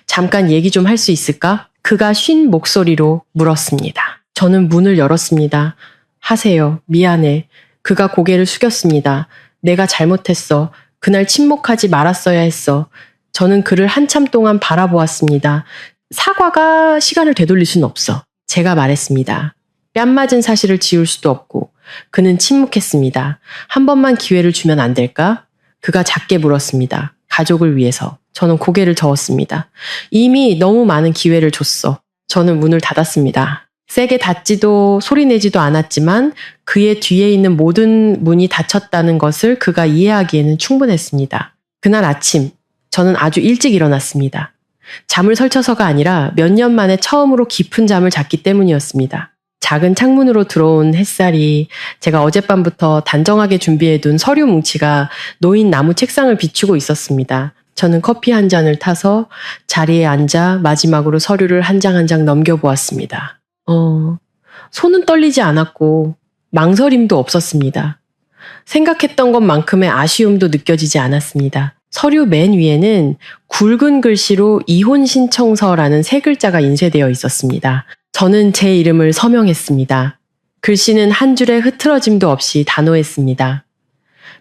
잠깐 얘기 좀 할 수 있을까? 그가 쉰 목소리로 물었습니다. 저는 문을 열었습니다. 하세요. 미안해. 그가 고개를 숙였습니다. 내가 잘못했어. 그날 침묵하지 말았어야 했어. 저는 그를 한참 동안 바라보았습니다. 사과가 시간을 되돌릴 수는 없어. 제가 말했습니다. 뺨 맞은 사실을 지울 수도 없고. 그는 침묵했습니다. 한 번만 기회를 주면 안 될까? 그가 작게 물었습니다. 가족을 위해서. 저는 고개를 저었습니다. 이미 너무 많은 기회를 줬어. 저는 문을 닫았습니다. 세게 닫지도 소리내지도 않았지만 그의 뒤에 있는 모든 문이 닫혔다는 것을 그가 이해하기에는 충분했습니다. 그날 아침 저는 아주 일찍 일어났습니다. 잠을 설쳐서가 아니라 몇 년 만에 처음으로 깊은 잠을 잤기 때문이었습니다. 작은 창문으로 들어온 햇살이 제가 어젯밤부터 단정하게 준비해둔 서류 뭉치가 놓인 나무 책상을 비추고 있었습니다. 저는 커피 한 잔을 타서 자리에 앉아 마지막으로 서류를 한 장 한 장 넘겨보았습니다. 손은 떨리지 않았고 망설임도 없었습니다. 생각했던 것만큼의 아쉬움도 느껴지지 않았습니다. 서류 맨 위에는 굵은 글씨로 이혼 신청서라는 세 글자가 인쇄되어 있었습니다. 저는 제 이름을 서명했습니다. 글씨는 한 줄의 흐트러짐도 없이 단호했습니다.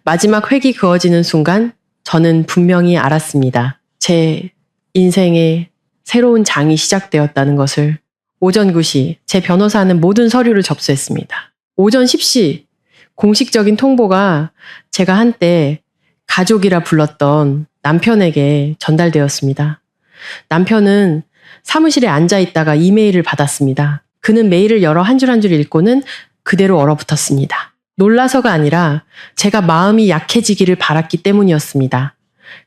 마지막 획이 그어지는 순간 저는 분명히 알았습니다. 제 인생의 새로운 장이 시작되었다는 것을. 오전 9시 제 변호사는 모든 서류를 접수했습니다. 오전 10시 공식적인 통보가 제가 한때 가족이라 불렀던 남편에게 전달되었습니다. 남편은 사무실에 앉아 있다가 이메일을 받았습니다. 그는 메일을 열어 한 줄 한 줄 읽고는 그대로 얼어붙었습니다. 놀라서가 아니라 제가 마음이 약해지기를 바랐기 때문이었습니다.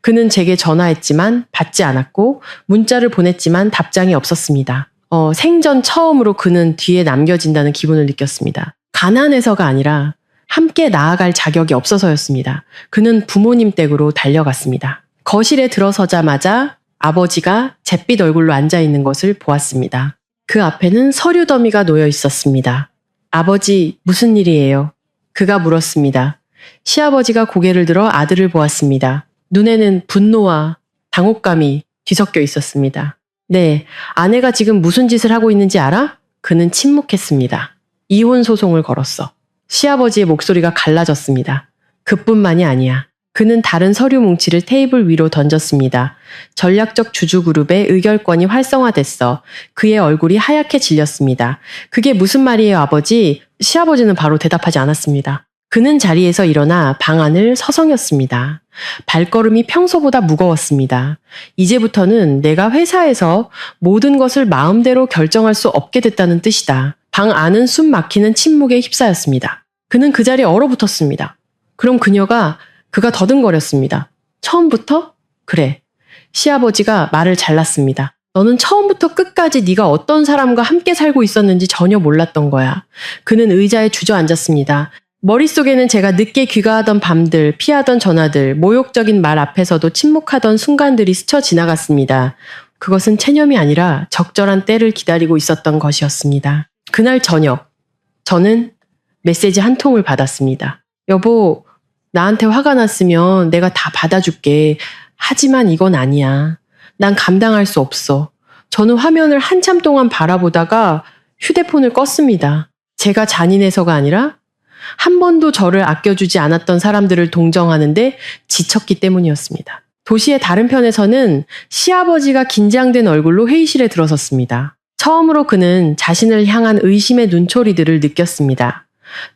그는 제게 전화했지만 받지 않았고 문자를 보냈지만 답장이 없었습니다. 생전 처음으로 그는 뒤에 남겨진다는 기분을 느꼈습니다. 가난해서가 아니라 함께 나아갈 자격이 없어서였습니다. 그는 부모님 댁으로 달려갔습니다. 거실에 들어서자마자 아버지가 잿빛 얼굴로 앉아 있는 것을 보았습니다. 그 앞에는 서류 더미가 놓여 있었습니다. 아버지, 무슨 일이에요? 그가 물었습니다. 시아버지가 고개를 들어 아들을 보았습니다. 눈에는 분노와 당혹감이 뒤섞여 있었습니다. 네, 아내가 지금 무슨 짓을 하고 있는지 알아? 그는 침묵했습니다. 이혼 소송을 걸었어. 시아버지의 목소리가 갈라졌습니다. 그뿐만이 아니야. 그는 다른 서류 뭉치를 테이블 위로 던졌습니다. 전략적 주주그룹의 의결권이 활성화됐어. 그의 얼굴이 하얗게 질렸습니다. 그게 무슨 말이에요, 아버지? 시아버지는 바로 대답하지 않았습니다. 그는 자리에서 일어나 방 안을 서성였습니다. 발걸음이 평소보다 무거웠습니다. 이제부터는 내가 회사에서 모든 것을 마음대로 결정할 수 없게 됐다는 뜻이다. 방 안은 숨 막히는 침묵에 휩싸였습니다. 그는 그 자리에 얼어붙었습니다. 그럼 그가 더듬거렸습니다. 처음부터? 그래. 시아버지가 말을 잘랐습니다. 너는 처음부터 끝까지 네가 어떤 사람과 함께 살고 있었는지 전혀 몰랐던 거야. 그는 의자에 주저앉았습니다. 머릿속에는 제가 늦게 귀가하던 밤들, 피하던 전화들, 모욕적인 말 앞에서도 침묵하던 순간들이 스쳐 지나갔습니다. 그것은 체념이 아니라 적절한 때를 기다리고 있었던 것이었습니다. 그날 저녁, 저는 메시지 한 통을 받았습니다. 여보, 나한테 화가 났으면 내가 다 받아줄게. 하지만 이건 아니야. 난 감당할 수 없어. 저는 화면을 한참 동안 바라보다가 휴대폰을 껐습니다. 제가 잔인해서가 아니라 한 번도 저를 아껴주지 않았던 사람들을 동정하는데 지쳤기 때문이었습니다. 도시의 다른 편에서는 시아버지가 긴장된 얼굴로 회의실에 들어섰습니다. 처음으로 그는 자신을 향한 의심의 눈초리들을 느꼈습니다.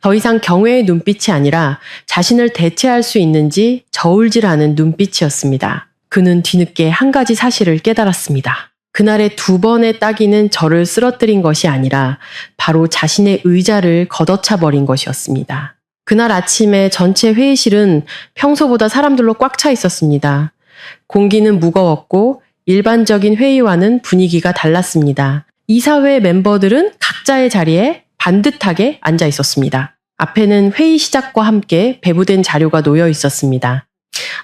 더 이상 경외의 눈빛이 아니라 자신을 대체할 수 있는지 저울질하는 눈빛이었습니다. 그는 뒤늦게 한 가지 사실을 깨달았습니다. 그날의 2번의 따기는 저를 쓰러뜨린 것이 아니라 바로 자신의 의자를 걷어차 버린 것이었습니다. 그날 아침에 전체 회의실은 평소보다 사람들로 꽉 차 있었습니다. 공기는 무거웠고 일반적인 회의와는 분위기가 달랐습니다. 이사회 멤버들은 각자의 자리에 반듯하게 앉아 있었습니다. 앞에는 회의 시작과 함께 배부된 자료가 놓여 있었습니다.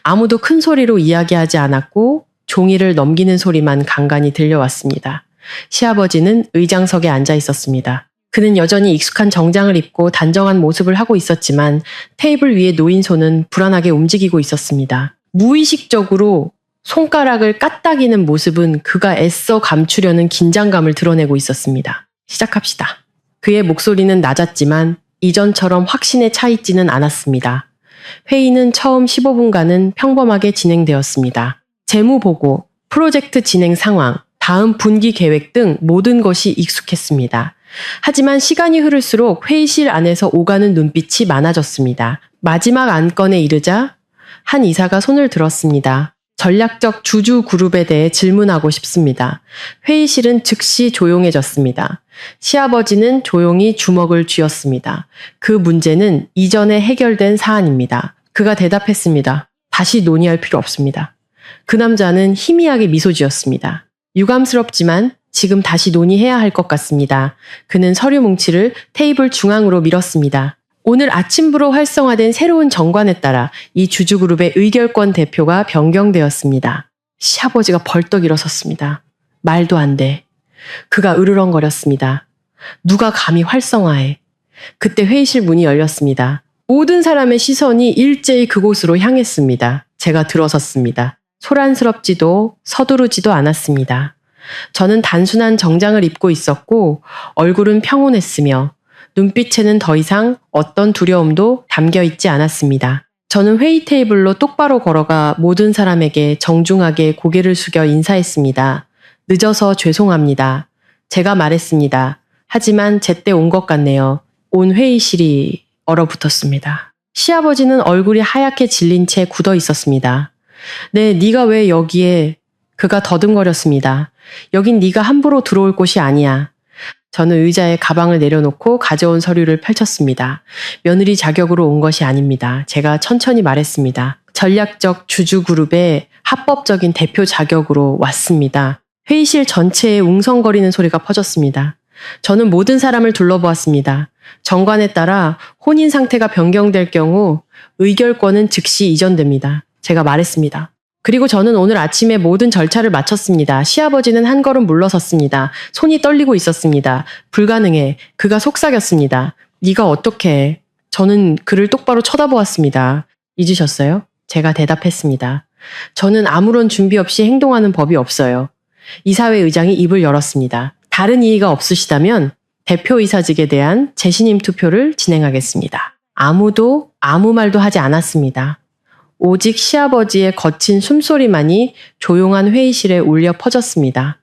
아무도 큰 소리로 이야기하지 않았고 종이를 넘기는 소리만 간간히 들려왔습니다. 시아버지는 의장석에 앉아 있었습니다. 그는 여전히 익숙한 정장을 입고 단정한 모습을 하고 있었지만 테이블 위에 놓인 손은 불안하게 움직이고 있었습니다. 무의식적으로 손가락을 까딱이는 모습은 그가 애써 감추려는 긴장감을 드러내고 있었습니다. 시작합시다. 그의 목소리는 낮았지만 이전처럼 확신에 차 있지는 않았습니다. 회의는 처음 15분간은 평범하게 진행되었습니다. 재무보고, 프로젝트 진행 상황, 다음 분기 계획 등 모든 것이 익숙했습니다. 하지만 시간이 흐를수록 회의실 안에서 오가는 눈빛이 많아졌습니다. 마지막 안건에 이르자 한 이사가 손을 들었습니다. 전략적 주주 그룹에 대해 질문하고 싶습니다. 회의실은 즉시 조용해졌습니다. 시아버지는 조용히 주먹을 쥐었습니다. 그 문제는 이전에 해결된 사안입니다. 그가 대답했습니다. 다시 논의할 필요 없습니다. 그 남자는 희미하게 미소 지었습니다. 유감스럽지만 지금 다시 논의해야 할 것 같습니다. 그는 서류 뭉치를 테이블 중앙으로 밀었습니다. 오늘 아침부로 활성화된 새로운 정관에 따라 이 주주그룹의 의결권 대표가 변경되었습니다. 시아버지가 벌떡 일어섰습니다. 말도 안 돼. 그가 으르렁거렸습니다. 누가 감히 활성화해. 그때 회의실 문이 열렸습니다. 모든 사람의 시선이 일제히 그곳으로 향했습니다. 제가 들어섰습니다. 소란스럽지도 서두르지도 않았습니다. 저는 단순한 정장을 입고 있었고 얼굴은 평온했으며 눈빛에는 더 이상 어떤 두려움도 담겨 있지 않았습니다. 저는 회의 테이블로 똑바로 걸어가 모든 사람에게 정중하게 고개를 숙여 인사했습니다. 늦어서 죄송합니다. 제가 말했습니다. 하지만 제때 온 것 같네요. 온 회의실이 얼어붙었습니다. 시아버지는 얼굴이 하얗게 질린 채 굳어 있었습니다. 네, 네가 왜 여기에... 그가 더듬거렸습니다. 여긴 네가 함부로 들어올 곳이 아니야. 저는 의자에 가방을 내려놓고 가져온 서류를 펼쳤습니다. 며느리 자격으로 온 것이 아닙니다. 제가 천천히 말했습니다. 전략적 주주그룹의 합법적인 대표 자격으로 왔습니다. 회의실 전체에 웅성거리는 소리가 퍼졌습니다. 저는 모든 사람을 둘러보았습니다. 정관에 따라 혼인 상태가 변경될 경우 의결권은 즉시 이전됩니다. 제가 말했습니다. 그리고 저는 오늘 아침에 모든 절차를 마쳤습니다. 시아버지는 한 걸음 물러섰습니다. 손이 떨리고 있었습니다. 불가능해. 그가 속삭였습니다. 네가 어떻게 해? 저는 그를 똑바로 쳐다보았습니다. 잊으셨어요? 제가 대답했습니다. 저는 아무런 준비 없이 행동하는 법이 없어요. 이사회 의장이 입을 열었습니다. 다른 이의가 없으시다면 대표이사직에 대한 재신임 투표를 진행하겠습니다. 아무도 아무 말도 하지 않았습니다. 오직 시아버지의 거친 숨소리만이 조용한 회의실에 울려 퍼졌습니다.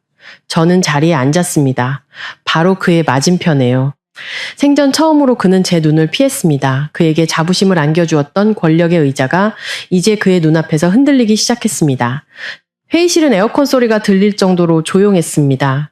저는 자리에 앉았습니다. 바로 그의 맞은편에요. 생전 처음으로 그는 제 눈을 피했습니다. 그에게 자부심을 안겨주었던 권력의 의자가 이제 그의 눈앞에서 흔들리기 시작했습니다. 회의실은 에어컨 소리가 들릴 정도로 조용했습니다.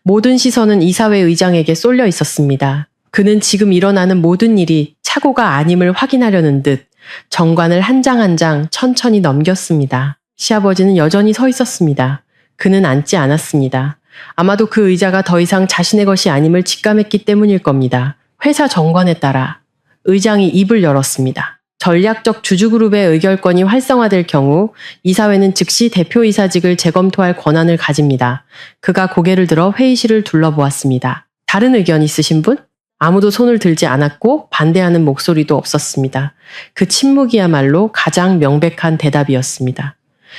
모든 시선은 이사회 의장에게 쏠려 있었습니다. 그는 지금 일어나는 모든 일이 착오가 아님을 확인하려는 듯 정관을 한 장 한 장 천천히 넘겼습니다. 시아버지는 여전히 서 있었습니다. 그는 앉지 않았습니다. 아마도 그 의자가 더 이상 자신의 것이 아님을 직감했기 때문일 겁니다. 회사 정관에 따라 의장이 입을 열었습니다. 전략적 주주그룹의 의결권이 활성화될 경우 이사회는 즉시 대표이사직을 재검토할 권한을 가집니다. 그가 고개를 들어 회의실을 둘러보았습니다. 다른 의견 있으신 분? 아무도 손을 들지 않았고 반대하는 목소리도 없었습니다. 그 침묵이야말로 가장 명백한 대답이었습니다.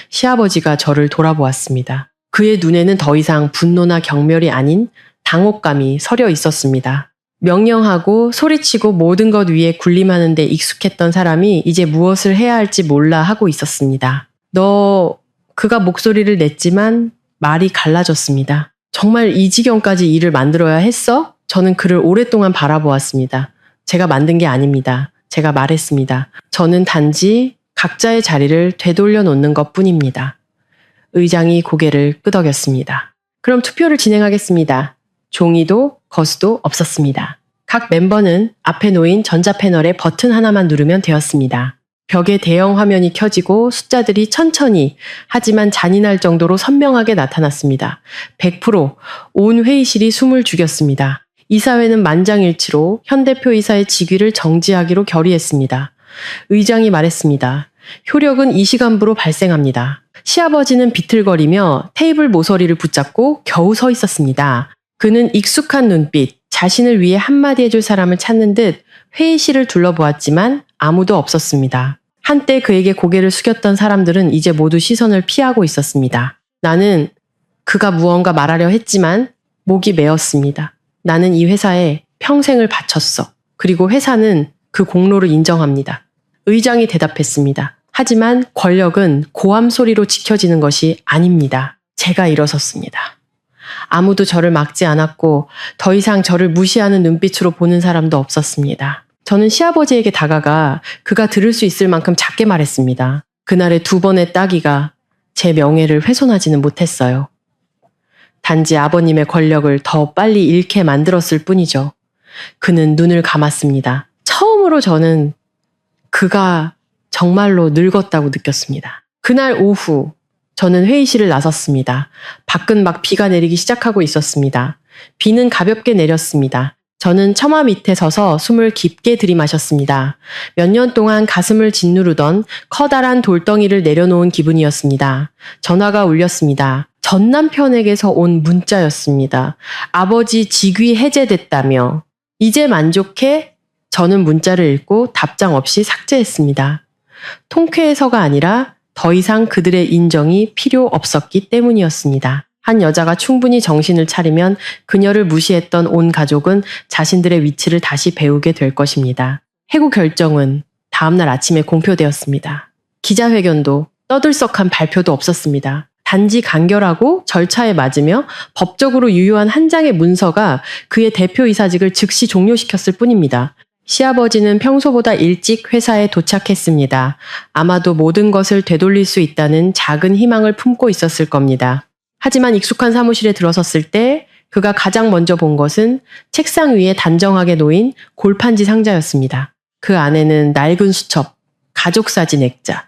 시아버지가 저를 돌아보았습니다. 그의 눈에는 더 이상 분노나 경멸이 아닌 당혹감이 서려 있었습니다. 명령하고 소리치고 모든 것 위에 군림하는 데 익숙했던 사람이 이제 무엇을 해야 할지 몰라 하고 있었습니다. 그가 목소리를 냈지만 말이 갈라졌습니다. 정말 이 지경까지 일을 만들어야 했어? 저는 그를 오랫동안 바라보았습니다. 제가 만든 게 아닙니다. 제가 말했습니다. 저는 단지 각자의 자리를 되돌려 놓는 것 뿐입니다. 의장이 고개를 끄덕였습니다. 그럼 투표를 진행하겠습니다. 종이도 거수도 없었습니다. 각 멤버는 앞에 놓인 전자패널의 버튼 하나만 누르면 되었습니다. 벽에 대형 화면이 켜지고 숫자들이 천천히 하지만 잔인할 정도로 선명하게 나타났습니다. 100% 온 회의실이 숨을 죽였습니다. 이사회는 만장일치로 현 대표이사의 직위를 정지하기로 결의했습니다. 의장이 말했습니다. 효력은 이 시간부로 발생합니다. 시아버지는 비틀거리며 테이블 모서리를 붙잡고 겨우 서 있었습니다. 그는 익숙한 눈빛, 자신을 위해 한마디 해줄 사람을 찾는 듯 회의실을 둘러보았지만 아무도 없었습니다. 한때 그에게 고개를 숙였던 사람들은 이제 모두 시선을 피하고 있었습니다. 나는 그가 무언가 말하려 했지만 목이 메었습니다. 나는 이 회사에 평생을 바쳤어. 그리고 회사는 그 공로를 인정합니다. 의장이 대답했습니다. 하지만 권력은 고함 소리로 지켜지는 것이 아닙니다. 제가 일어섰습니다. 아무도 저를 막지 않았고 더 이상 저를 무시하는 눈빛으로 보는 사람도 없었습니다. 저는 시아버지에게 다가가 그가 들을 수 있을 만큼 작게 말했습니다. 그날의 2번의 따기가 제 명예를 훼손하지는 못했어요. 단지 아버님의 권력을 더 빨리 잃게 만들었을 뿐이죠. 그는 눈을 감았습니다. 처음으로 저는 그가 정말로 늙었다고 느꼈습니다. 그날 오후 저는 회의실을 나섰습니다. 밖은 막 비가 내리기 시작하고 있었습니다. 비는 가볍게 내렸습니다. 저는 처마 밑에 서서 숨을 깊게 들이마셨습니다. 몇 년 동안 가슴을 짓누르던 커다란 돌덩이를 내려놓은 기분이었습니다. 전화가 울렸습니다. 전 남편에게서 온 문자였습니다. 아버지 직위 해제됐다며. 이제 만족해? 저는 문자를 읽고 답장 없이 삭제했습니다. 통쾌해서가 아니라 더 이상 그들의 인정이 필요 없었기 때문이었습니다. 한 여자가 충분히 정신을 차리면 그녀를 무시했던 온 가족은 자신들의 위치를 다시 배우게 될 것입니다. 해고 결정은 다음날 아침에 공표되었습니다. 기자회견도 떠들썩한 발표도 없었습니다. 단지 간결하고 절차에 맞으며 법적으로 유효한 한 장의 문서가 그의 대표이사직을 즉시 종료시켰을 뿐입니다. 시아버지는 평소보다 일찍 회사에 도착했습니다. 아마도 모든 것을 되돌릴 수 있다는 작은 희망을 품고 있었을 겁니다. 하지만 익숙한 사무실에 들어섰을 때 그가 가장 먼저 본 것은 책상 위에 단정하게 놓인 골판지 상자였습니다. 그 안에는 낡은 수첩, 가족사진 액자,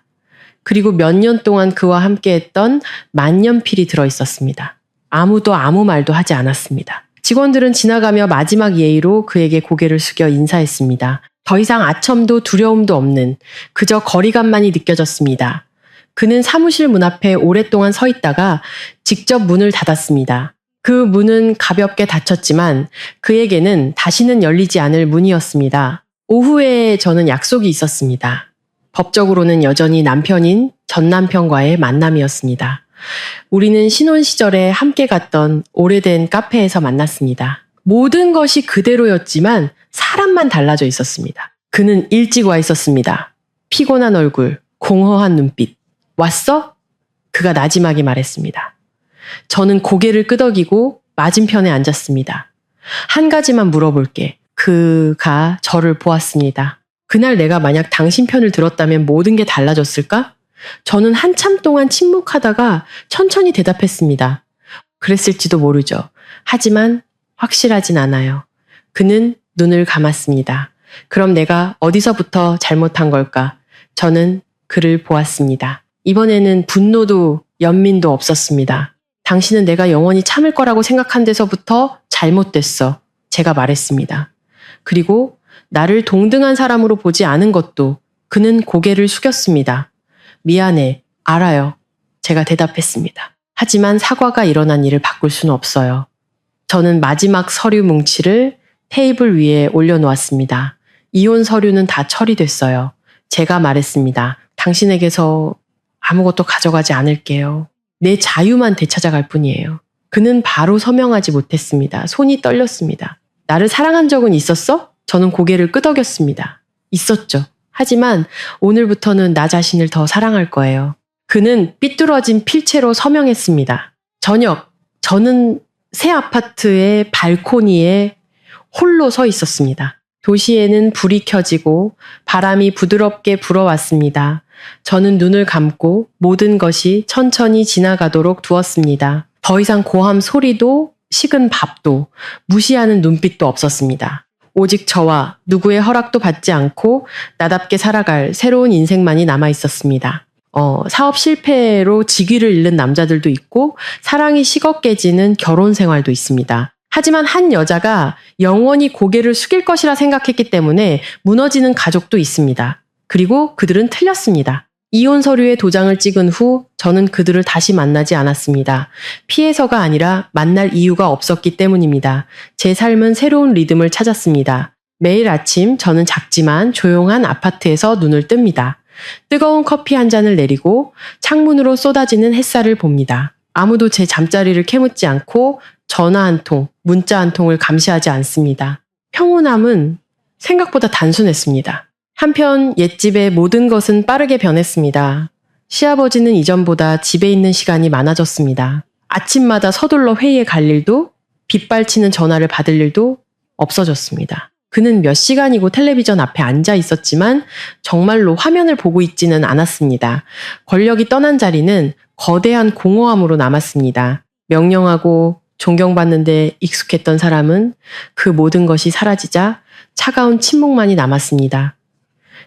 그리고 몇 년 동안 그와 함께했던 만년필이 들어있었습니다. 아무도 아무 말도 하지 않았습니다. 직원들은 지나가며 마지막 예의로 그에게 고개를 숙여 인사했습니다. 더 이상 아첨도 두려움도 없는 그저 거리감만이 느껴졌습니다. 그는 사무실 문 앞에 오랫동안 서 있다가 직접 문을 닫았습니다. 그 문은 가볍게 닫혔지만 그에게는 다시는 열리지 않을 문이었습니다. 오후에 저는 약속이 있었습니다. 법적으로는 여전히 남편인 전 남편과의 만남이었습니다. 우리는 신혼 시절에 함께 갔던 오래된 카페에서 만났습니다. 모든 것이 그대로였지만 사람만 달라져 있었습니다. 그는 일찍 와 있었습니다. 피곤한 얼굴, 공허한 눈빛. 왔어? 그가 나지막이 말했습니다. 저는 고개를 끄덕이고 맞은편에 앉았습니다. 한 가지만 물어볼게. 그가 저를 보았습니다. 그날 내가 만약 당신 편을 들었다면 모든 게 달라졌을까? 저는 한참 동안 침묵하다가 천천히 대답했습니다. 그랬을지도 모르죠. 하지만 확실하진 않아요. 그는 눈을 감았습니다. 그럼 내가 어디서부터 잘못한 걸까? 저는 그를 보았습니다. 이번에는 분노도 연민도 없었습니다. 당신은 내가 영원히 참을 거라고 생각한 데서부터 잘못됐어. 제가 말했습니다. 그리고 나를 동등한 사람으로 보지 않은 것도 그는 고개를 숙였습니다. 미안해. 알아요. 제가 대답했습니다. 하지만 사과가 일어난 일을 바꿀 수는 없어요. 저는 마지막 서류 뭉치를 테이블 위에 올려놓았습니다. 이혼 서류는 다 처리됐어요. 제가 말했습니다. 당신에게서 아무것도 가져가지 않을게요. 내 자유만 되찾아갈 뿐이에요. 그는 바로 서명하지 못했습니다. 손이 떨렸습니다. 나를 사랑한 적은 있었어? 저는 고개를 끄덕였습니다. 있었죠. 하지만 오늘부터는 나 자신을 더 사랑할 거예요. 그는 삐뚤어진 필체로 서명했습니다. 저녁, 저는 새 아파트의 발코니에 홀로 서 있었습니다. 도시에는 불이 켜지고 바람이 부드럽게 불어왔습니다. 저는 눈을 감고 모든 것이 천천히 지나가도록 두었습니다. 더 이상 고함 소리도 식은 밥도 무시하는 눈빛도 없었습니다. 오직 저와 누구의 허락도 받지 않고 나답게 살아갈 새로운 인생만이 남아 있었습니다. 사업 실패로 직위를 잃는 남자들도 있고 사랑이 식어 깨지는 결혼 생활도 있습니다. 하지만 한 여자가 영원히 고개를 숙일 것이라 생각했기 때문에 무너지는 가족도 있습니다. 그리고 그들은 틀렸습니다. 이혼 서류에 도장을 찍은 후 저는 그들을 다시 만나지 않았습니다. 피해서가 아니라 만날 이유가 없었기 때문입니다. 제 삶은 새로운 리듬을 찾았습니다. 매일 아침 저는 작지만 조용한 아파트에서 눈을 뜹니다. 뜨거운 커피 한 잔을 내리고 창문으로 쏟아지는 햇살을 봅니다. 아무도 제 잠자리를 캐묻지 않고 전화 한 통, 문자 한 통을 감시하지 않습니다. 평온함은 생각보다 단순했습니다. 한편 옛집의 모든 것은 빠르게 변했습니다. 시아버지는 이전보다 집에 있는 시간이 많아졌습니다. 아침마다 서둘러 회의에 갈 일도 빗발치는 전화를 받을 일도 없어졌습니다. 그는 몇 시간이고 텔레비전 앞에 앉아 있었지만 정말로 화면을 보고 있지는 않았습니다. 권력이 떠난 자리는 거대한 공허함으로 남았습니다. 명령하고 존경받는데 익숙했던 사람은 그 모든 것이 사라지자 차가운 침묵만이 남았습니다.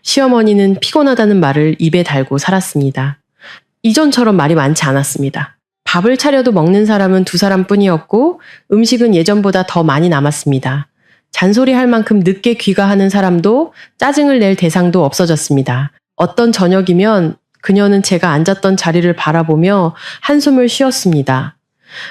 시어머니는 피곤하다는 말을 입에 달고 살았습니다. 이전처럼 말이 많지 않았습니다. 밥을 차려도 먹는 사람은 2사람뿐이었고 음식은 예전보다 더 많이 남았습니다. 잔소리할 만큼 늦게 귀가하는 사람도 짜증을 낼 대상도 없어졌습니다. 어떤 저녁이면 그녀는 제가 앉았던 자리를 바라보며 한숨을 쉬었습니다.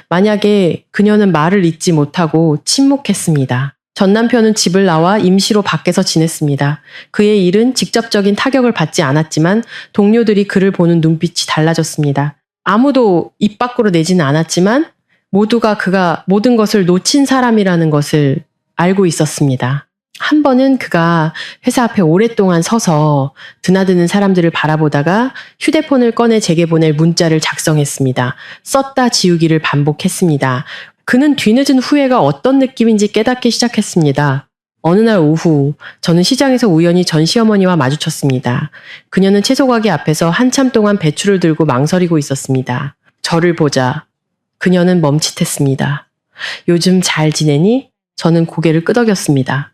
만약에 그녀는 말을 잇지 못하고 침묵했습니다. 전 남편은 집을 나와 임시로 밖에서 지냈습니다. 그의 일은 직접적인 타격을 받지 않았지만 동료들이 그를 보는 눈빛이 달라졌습니다. 아무도 입 밖으로 내지는 않았지만 모두가 그가 모든 것을 놓친 사람이라는 것을 알고 있었습니다. 한 번은 그가 회사 앞에 오랫동안 서서 드나드는 사람들을 바라보다가 휴대폰을 꺼내 제게 보낼 문자를 작성했습니다. 썼다 지우기를 반복했습니다. 그는 뒤늦은 후회가 어떤 느낌인지 깨닫기 시작했습니다. 어느 날 오후 저는 시장에서 우연히 전 시어머니와 마주쳤습니다. 그녀는 채소 가게 앞에서 한참 동안 배추를 들고 망설이고 있었습니다. 저를 보자 그녀는 멈칫했습니다. 요즘 잘 지내니? 저는 고개를 끄덕였습니다.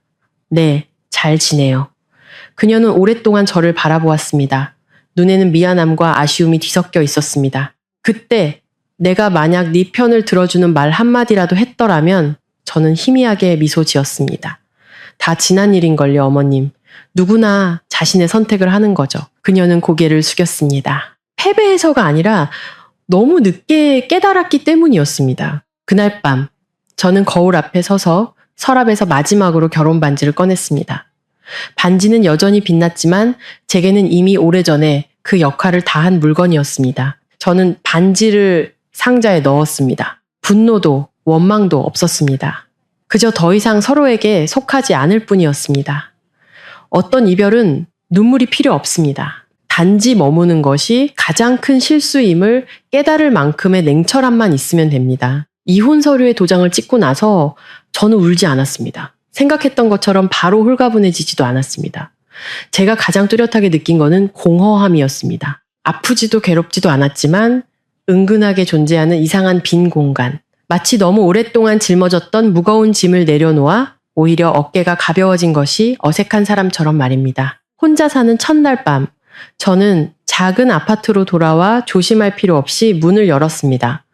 네, 잘 지내요. 그녀는 오랫동안 저를 바라보았습니다. 눈에는 미안함과 아쉬움이 뒤섞여 있었습니다. 그때 내가 만약 네 편을 들어주는 말 한마디라도 했더라면 저는 희미하게 미소 지었습니다. 다 지난 일인걸요, 어머님. 누구나 자신의 선택을 하는 거죠. 그녀는 고개를 숙였습니다. 패배해서가 아니라 너무 늦게 깨달았기 때문이었습니다. 그날 밤 저는 거울 앞에 서서 서랍에서 마지막으로 결혼 반지를 꺼냈습니다. 반지는 여전히 빛났지만 제게는 이미 오래전에 그 역할을 다한 물건이었습니다. 저는 반지를 상자에 넣었습니다. 분노도 원망도 없었습니다. 그저 더 이상 서로에게 속하지 않을 뿐이었습니다. 어떤 이별은 눈물이 필요 없습니다. 단지 머무는 것이 가장 큰 실수임을 깨달을 만큼의 냉철함만 있으면 됩니다. 이혼 서류에 도장을 찍고 나서 저는 울지 않았습니다. 생각했던 것처럼 바로 홀가분해지지도 않았습니다. 제가 가장 뚜렷하게 느낀 것은 공허함이었습니다. 아프지도 괴롭지도 않았지만 은근하게 존재하는 이상한 빈 공간. 마치 너무 오랫동안 짊어졌던 무거운 짐을 내려놓아 오히려 어깨가 가벼워진 것이 어색한 사람처럼 말입니다. 혼자 사는 첫날 밤, 저는 작은 아파트로 돌아와 조심할 필요 없이 문을 열었습니다.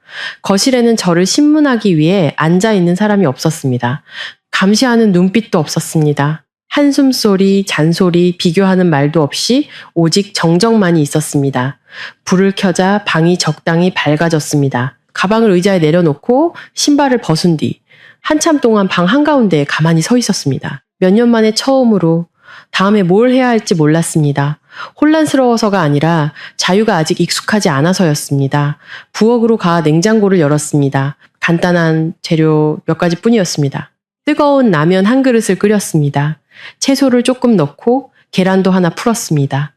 거실에는 저를 신문하기 위해 앉아있는 사람이 없었습니다. 감시하는 눈빛도 없었습니다. 한숨소리, 잔소리, 비교하는 말도 없이 오직 정적만이 있었습니다. 불을 켜자 방이 적당히 밝아졌습니다. 가방을 의자에 내려놓고 신발을 벗은 뒤 한참 동안 방 한가운데에 가만히 서 있었습니다. 몇 년 만에 처음으로 다음에 뭘 해야 할지 몰랐습니다. 혼란스러워서가 아니라 자유가 아직 익숙하지 않아서였습니다. 부엌으로 가 냉장고를 열었습니다. 간단한 재료 몇 가지 뿐이었습니다. 뜨거운 라면 한 그릇을 끓였습니다. 채소를 조금 넣고 계란도 하나 풀었습니다.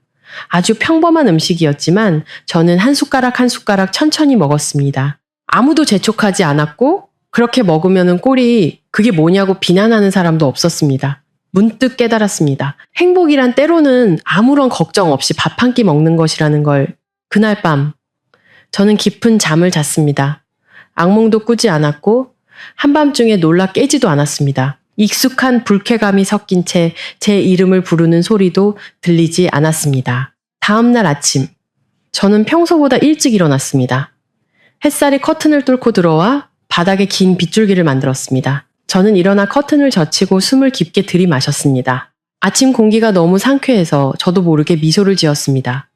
아주 평범한 음식이었지만 저는 한 숟가락 한 숟가락 천천히 먹었습니다. 아무도 재촉하지 않았고 그렇게 먹으면은 꼴이 그게 뭐냐고 비난하는 사람도 없었습니다. 문득 깨달았습니다. 행복이란 때로는 아무런 걱정 없이 밥 한 끼 먹는 것이라는 걸. 그날 밤 저는 깊은 잠을 잤습니다. 악몽도 꾸지 않았고 한밤중에 놀라 깨지도 않았습니다. 익숙한 불쾌감이 섞인 채 제 이름을 부르는 소리도 들리지 않았습니다. 다음 날 아침, 저는 평소보다 일찍 일어났습니다. 햇살이 커튼을 뚫고 들어와 바닥에 긴 빗줄기를 만들었습니다. 저는 일어나 커튼을 젖히고 숨을 깊게 들이마셨습니다. 아침 공기가 너무 상쾌해서 저도 모르게 미소를 지었습니다.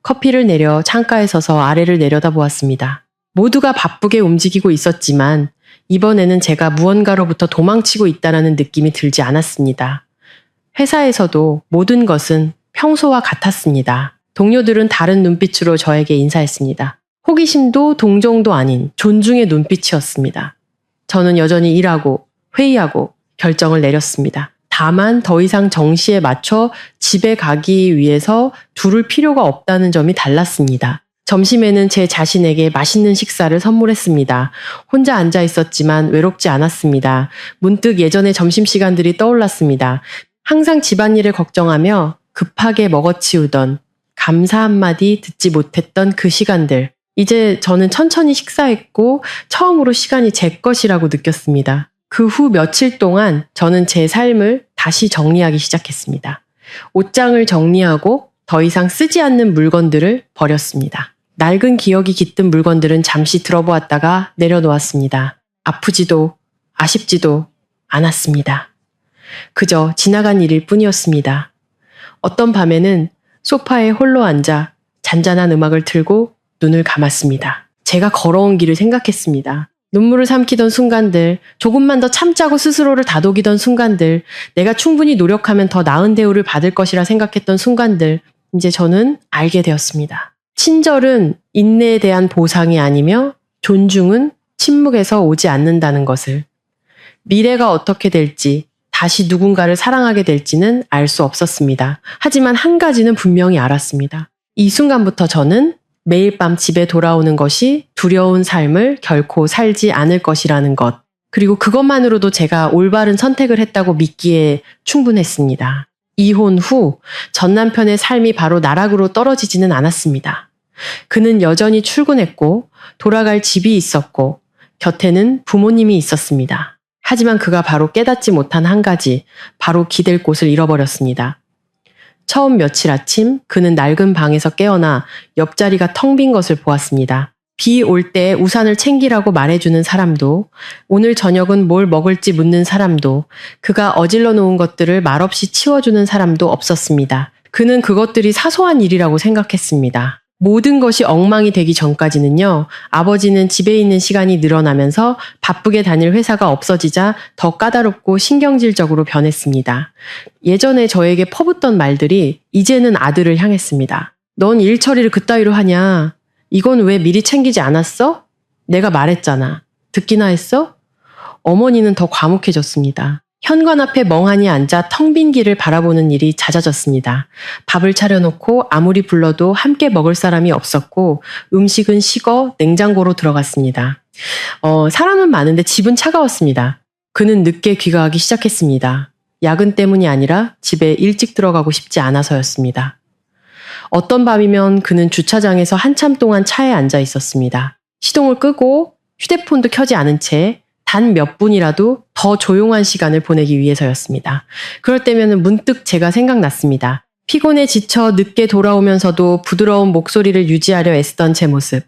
커피를 내려 창가에 서서 아래를 내려다보았습니다. 모두가 바쁘게 움직이고 있었지만 이번에는 제가 무언가로부터 도망치고 있다는 느낌이 들지 않았습니다. 회사에서도 모든 것은 평소와 같았습니다. 동료들은 다른 눈빛으로 저에게 인사했습니다. 호기심도 동정도 아닌 존중의 눈빛이었습니다. 저는 여전히 일하고 회의하고 결정을 내렸습니다. 다만 더 이상 정시에 맞춰 집에 가기 위해서 두를 필요가 없다는 점이 달랐습니다. 점심에는 제 자신에게 맛있는 식사를 선물했습니다. 혼자 앉아 있었지만 외롭지 않았습니다. 문득 예전의 점심시간들이 떠올랐습니다. 항상 집안일을 걱정하며 급하게 먹어치우던 감사 한마디 듣지 못했던 그 시간들. 이제 저는 천천히 식사했고 처음으로 시간이 제 것이라고 느꼈습니다. 그 후 며칠 동안 저는 제 삶을 다시 정리하기 시작했습니다. 옷장을 정리하고 더 이상 쓰지 않는 물건들을 버렸습니다. 낡은 기억이 깃든 물건들은 잠시 들어보았다가 내려놓았습니다. 아프지도 아쉽지도 않았습니다. 그저 지나간 일일 뿐이었습니다. 어떤 밤에는 소파에 홀로 앉아 잔잔한 음악을 틀고 눈을 감았습니다. 제가 걸어온 길을 생각했습니다. 눈물을 삼키던 순간들, 조금만 더 참자고 스스로를 다독이던 순간들, 내가 충분히 노력하면 더 나은 대우를 받을 것이라 생각했던 순간들, 이제 저는 알게 되었습니다. 친절은 인내에 대한 보상이 아니며 존중은 침묵에서 오지 않는다는 것을. 미래가 어떻게 될지, 다시 누군가를 사랑하게 될지는 알 수 없었습니다. 하지만 한 가지는 분명히 알았습니다. 이 순간부터 저는 매일 밤 집에 돌아오는 것이 두려운 삶을 결코 살지 않을 것이라는 것. 그리고 그것만으로도 제가 올바른 선택을 했다고 믿기에 충분했습니다. 이혼 후 전 남편의 삶이 바로 나락으로 떨어지지는 않았습니다. 그는 여전히 출근했고 돌아갈 집이 있었고 곁에는 부모님이 있었습니다. 하지만 그가 바로 깨닫지 못한 한 가지, 바로 기댈 곳을 잃어버렸습니다. 처음 며칠 아침 그는 낡은 방에서 깨어나 옆자리가 텅 빈 것을 보았습니다. 비 올 때 우산을 챙기라고 말해주는 사람도, 오늘 저녁은 뭘 먹을지 묻는 사람도, 그가 어질러 놓은 것들을 말없이 치워주는 사람도 없었습니다. 그는 그것들이 사소한 일이라고 생각했습니다. 모든 것이 엉망이 되기 전까지는요, 아버지는 집에 있는 시간이 늘어나면서 바쁘게 다닐 회사가 없어지자 더 까다롭고 신경질적으로 변했습니다. 예전에 저에게 퍼붓던 말들이 이제는 아들을 향했습니다. 넌 일 처리를 그따위로 하냐? 이건 왜 미리 챙기지 않았어? 내가 말했잖아. 듣기나 했어? 어머니는 더 과묵해졌습니다. 현관 앞에 멍하니 앉아 텅 빈 길을 바라보는 일이 잦아졌습니다. 밥을 차려놓고 아무리 불러도 함께 먹을 사람이 없었고 음식은 식어 냉장고로 들어갔습니다. 사람은 많은데 집은 차가웠습니다. 그는 늦게 귀가하기 시작했습니다. 야근 때문이 아니라 집에 일찍 들어가고 싶지 않아서였습니다. 어떤 밤이면 그는 주차장에서 한참 동안 차에 앉아 있었습니다. 시동을 끄고 휴대폰도 켜지 않은 채 단 몇 분이라도 더 조용한 시간을 보내기 위해서였습니다. 그럴 때면 문득 제가 생각났습니다. 피곤해 지쳐 늦게 돌아오면서도 부드러운 목소리를 유지하려 애쓰던 제 모습.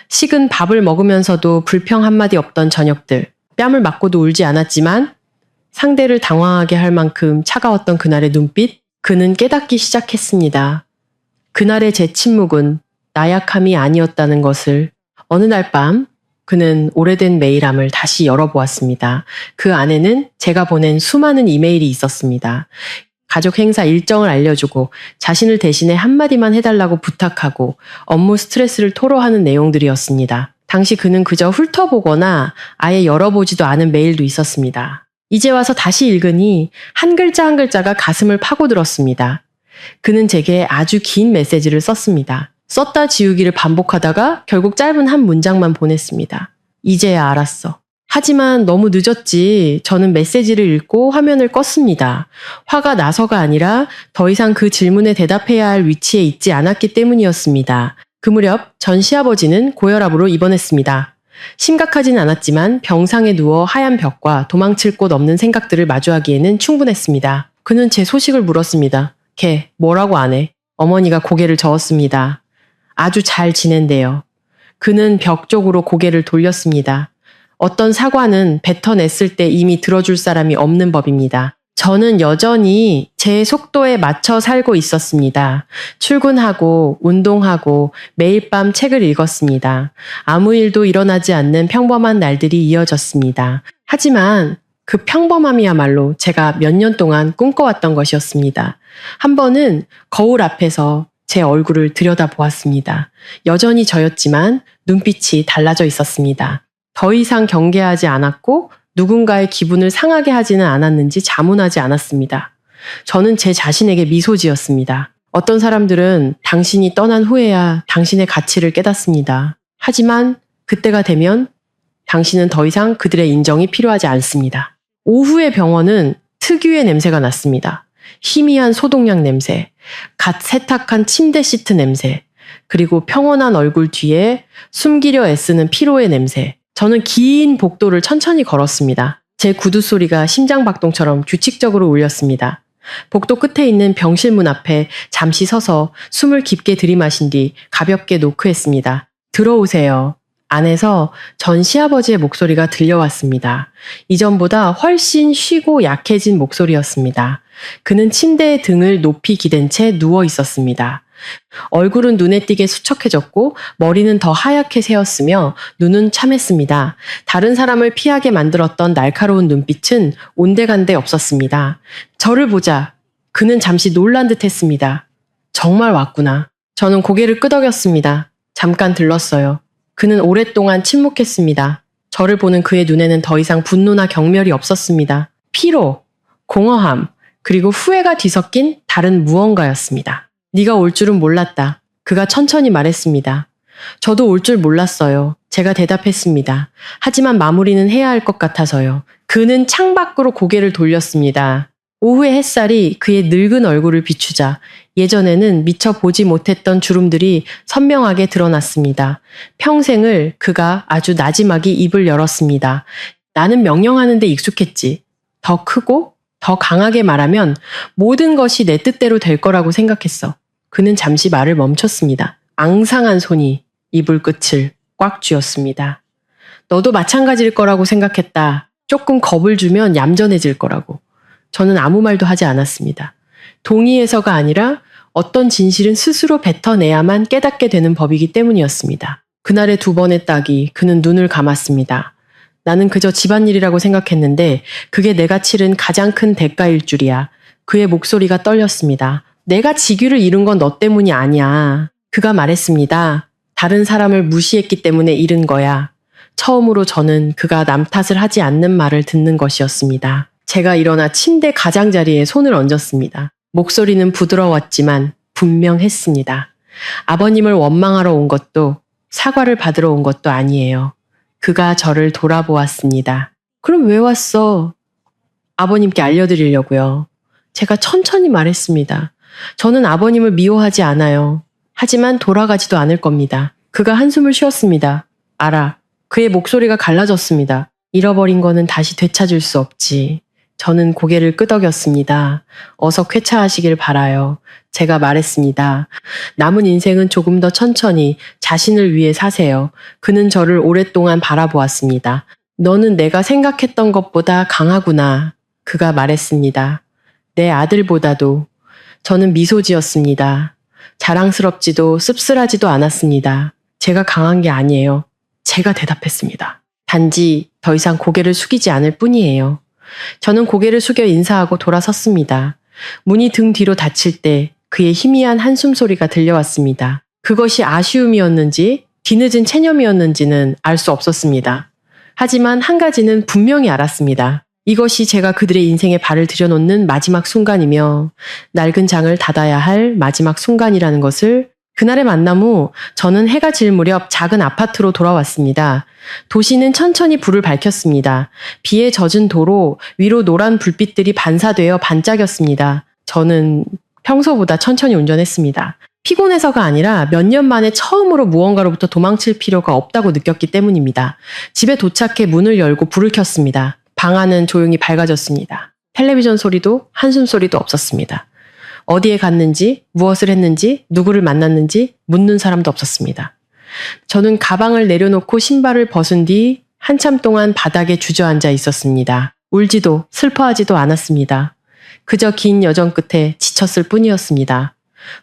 식은 밥을 먹으면서도 불평 한마디 없던 저녁들. 뺨을 맞고도 울지 않았지만 상대를 당황하게 할 만큼 차가웠던 그날의 눈빛. 그는 깨닫기 시작했습니다. 그날의 제 침묵은 나약함이 아니었다는 것을. 어느 날 밤 그는 오래된 메일함을 다시 열어보았습니다. 그 안에는 제가 보낸 수많은 이메일이 있었습니다. 가족 행사 일정을 알려주고 자신을 대신해 한마디만 해달라고 부탁하고 업무 스트레스를 토로하는 내용들이었습니다. 당시 그는 그저 훑어보거나 아예 열어보지도 않은 메일도 있었습니다. 이제 와서 다시 읽으니 한 글자 한 글자가 가슴을 파고들었습니다. 그는 제게 아주 긴 메시지를 썼습니다. 썼다 지우기를 반복하다가 결국 짧은 한 문장만 보냈습니다. 이제야 알았어. 하지만 너무 늦었지. 저는 메시지를 읽고 화면을 껐습니다. 화가 나서가 아니라 더 이상 그 질문에 대답해야 할 위치에 있지 않았기 때문이었습니다. 그 무렵 전 시아버지는 고혈압으로 입원했습니다. 심각하진 않았지만 병상에 누워 하얀 벽과 도망칠 곳 없는 생각들을 마주하기에는 충분했습니다. 그는 제 소식을 물었습니다. 걔 뭐라고 안 해? 어머니가 고개를 저었습니다. 아주 잘 지낸대요. 그는 벽 쪽으로 고개를 돌렸습니다. 어떤 사과는 뱉어냈을 때 이미 들어줄 사람이 없는 법입니다. 저는 여전히 제 속도에 맞춰 살고 있었습니다. 출근하고 운동하고 매일 밤 책을 읽었습니다. 아무 일도 일어나지 않는 평범한 날들이 이어졌습니다. 하지만 그 평범함이야말로 제가 몇 년 동안 꿈꿔왔던 것이었습니다. 한 번은 거울 앞에서 제 얼굴을 들여다보았습니다. 여전히 저였지만 눈빛이 달라져 있었습니다. 더 이상 경계하지 않았고 누군가의 기분을 상하게 하지는 않았는지 자문하지 않았습니다. 저는 제 자신에게 미소 지었습니다. 어떤 사람들은 당신이 떠난 후에야 당신의 가치를 깨닫습니다. 하지만 그때가 되면 당신은 더 이상 그들의 인정이 필요하지 않습니다. 오후의 병원은 특유의 냄새가 났습니다. 희미한 소독약 냄새, 갓 세탁한 침대 시트 냄새, 그리고 평온한 얼굴 뒤에 숨기려 애쓰는 피로의 냄새. 저는 긴 복도를 천천히 걸었습니다. 제 구두 소리가 심장박동처럼 규칙적으로 울렸습니다. 복도 끝에 있는 병실 문 앞에 잠시 서서 숨을 깊게 들이마신 뒤 가볍게 노크했습니다. 들어오세요. 안에서 전 시아버지의 목소리가 들려왔습니다. 이전보다 훨씬 쉬고 약해진 목소리였습니다. 그는 침대에 등을 높이 기댄 채 누워 있었습니다. 얼굴은 눈에 띄게 수척해졌고 머리는 더 하얗게 새었으며 눈은 참했습니다. 다른 사람을 피하게 만들었던 날카로운 눈빛은 온데간데 없었습니다. 저를 보자 그는 잠시 놀란 듯 했습니다. 정말 왔구나. 저는 고개를 끄덕였습니다. 잠깐 들렀어요. 그는 오랫동안 침묵했습니다. 저를 보는 그의 눈에는 더 이상 분노나 경멸이 없었습니다. 피로, 공허함, 그리고 후회가 뒤섞인 다른 무언가였습니다. 네가 올 줄은 몰랐다. 그가 천천히 말했습니다. 저도 올 줄 몰랐어요. 제가 대답했습니다. 하지만 마무리는 해야 할 것 같아서요. 그는 창밖으로 고개를 돌렸습니다. 오후의 햇살이 그의 늙은 얼굴을 비추자 예전에는 미처 보지 못했던 주름들이 선명하게 드러났습니다. 평생을 그가 아주 나지막이 입을 열었습니다. 나는 명령하는 데 익숙했지. 더 크고 더 강하게 말하면 모든 것이 내 뜻대로 될 거라고 생각했어. 그는 잠시 말을 멈췄습니다. 앙상한 손이 이불 끝을 꽉 쥐었습니다. 너도 마찬가지일 거라고 생각했다. 조금 겁을 주면 얌전해질 거라고. 저는 아무 말도 하지 않았습니다. 동의해서가 아니라 어떤 진실은 스스로 뱉어내야만 깨닫게 되는 법이기 때문이었습니다. 그날의 두 번의 딱이 그는 눈을 감았습니다. 나는 그저 집안일이라고 생각했는데 그게 내가 치른 가장 큰 대가일 줄이야. 그의 목소리가 떨렸습니다. 내가 직위를 잃은 건 너 때문이 아니야. 그가 말했습니다. 다른 사람을 무시했기 때문에 잃은 거야. 처음으로 저는 그가 남 탓을 하지 않는 말을 듣는 것이었습니다. 제가 일어나 침대 가장자리에 손을 얹었습니다. 목소리는 부드러웠지만 분명했습니다. 아버님을 원망하러 온 것도 사과를 받으러 온 것도 아니에요. 그가 저를 돌아보았습니다. 그럼 왜 왔어? 아버님께 알려드리려고요. 제가 천천히 말했습니다. 저는 아버님을 미워하지 않아요. 하지만 돌아가지도 않을 겁니다. 그가 한숨을 쉬었습니다. 알아. 그의 목소리가 갈라졌습니다. 잃어버린 거는 다시 되찾을 수 없지. 저는 고개를 끄덕였습니다. 어서 쾌차하시길 바라요. 제가 말했습니다. 남은 인생은 조금 더 천천히 자신을 위해 사세요. 그는 저를 오랫동안 바라보았습니다. 너는 내가 생각했던 것보다 강하구나. 그가 말했습니다. 내 아들보다도. 저는 미소 지었습니다. 자랑스럽지도 씁쓸하지도 않았습니다. 제가 강한 게 아니에요. 제가 대답했습니다. 단지 더 이상 고개를 숙이지 않을 뿐이에요. 저는 고개를 숙여 인사하고 돌아섰습니다. 문이 등 뒤로 닫힐 때 그의 희미한 한숨 소리가 들려왔습니다. 그것이 아쉬움이었는지 뒤늦은 체념이었는지는 알 수 없었습니다. 하지만 한 가지는 분명히 알았습니다. 이것이 제가 그들의 인생에 발을 들여놓는 마지막 순간이며 낡은 장을 닫아야 할 마지막 순간이라는 것을. 그날의 만남 후 저는 해가 질 무렵 작은 아파트로 돌아왔습니다. 도시는 천천히 불을 밝혔습니다. 비에 젖은 도로 위로 노란 불빛들이 반사되어 반짝였습니다. 저는 평소보다 천천히 운전했습니다. 피곤해서가 아니라 몇 년 만에 처음으로 무언가로부터 도망칠 필요가 없다고 느꼈기 때문입니다. 집에 도착해 문을 열고 불을 켰습니다. 방 안은 조용히 밝아졌습니다. 텔레비전 소리도 한숨 소리도 없었습니다. 어디에 갔는지, 무엇을 했는지, 누구를 만났는지 묻는 사람도 없었습니다. 저는 가방을 내려놓고 신발을 벗은 뒤 한참 동안 바닥에 주저앉아 있었습니다. 울지도 슬퍼하지도 않았습니다. 그저 긴 여정 끝에 지쳤을 뿐이었습니다.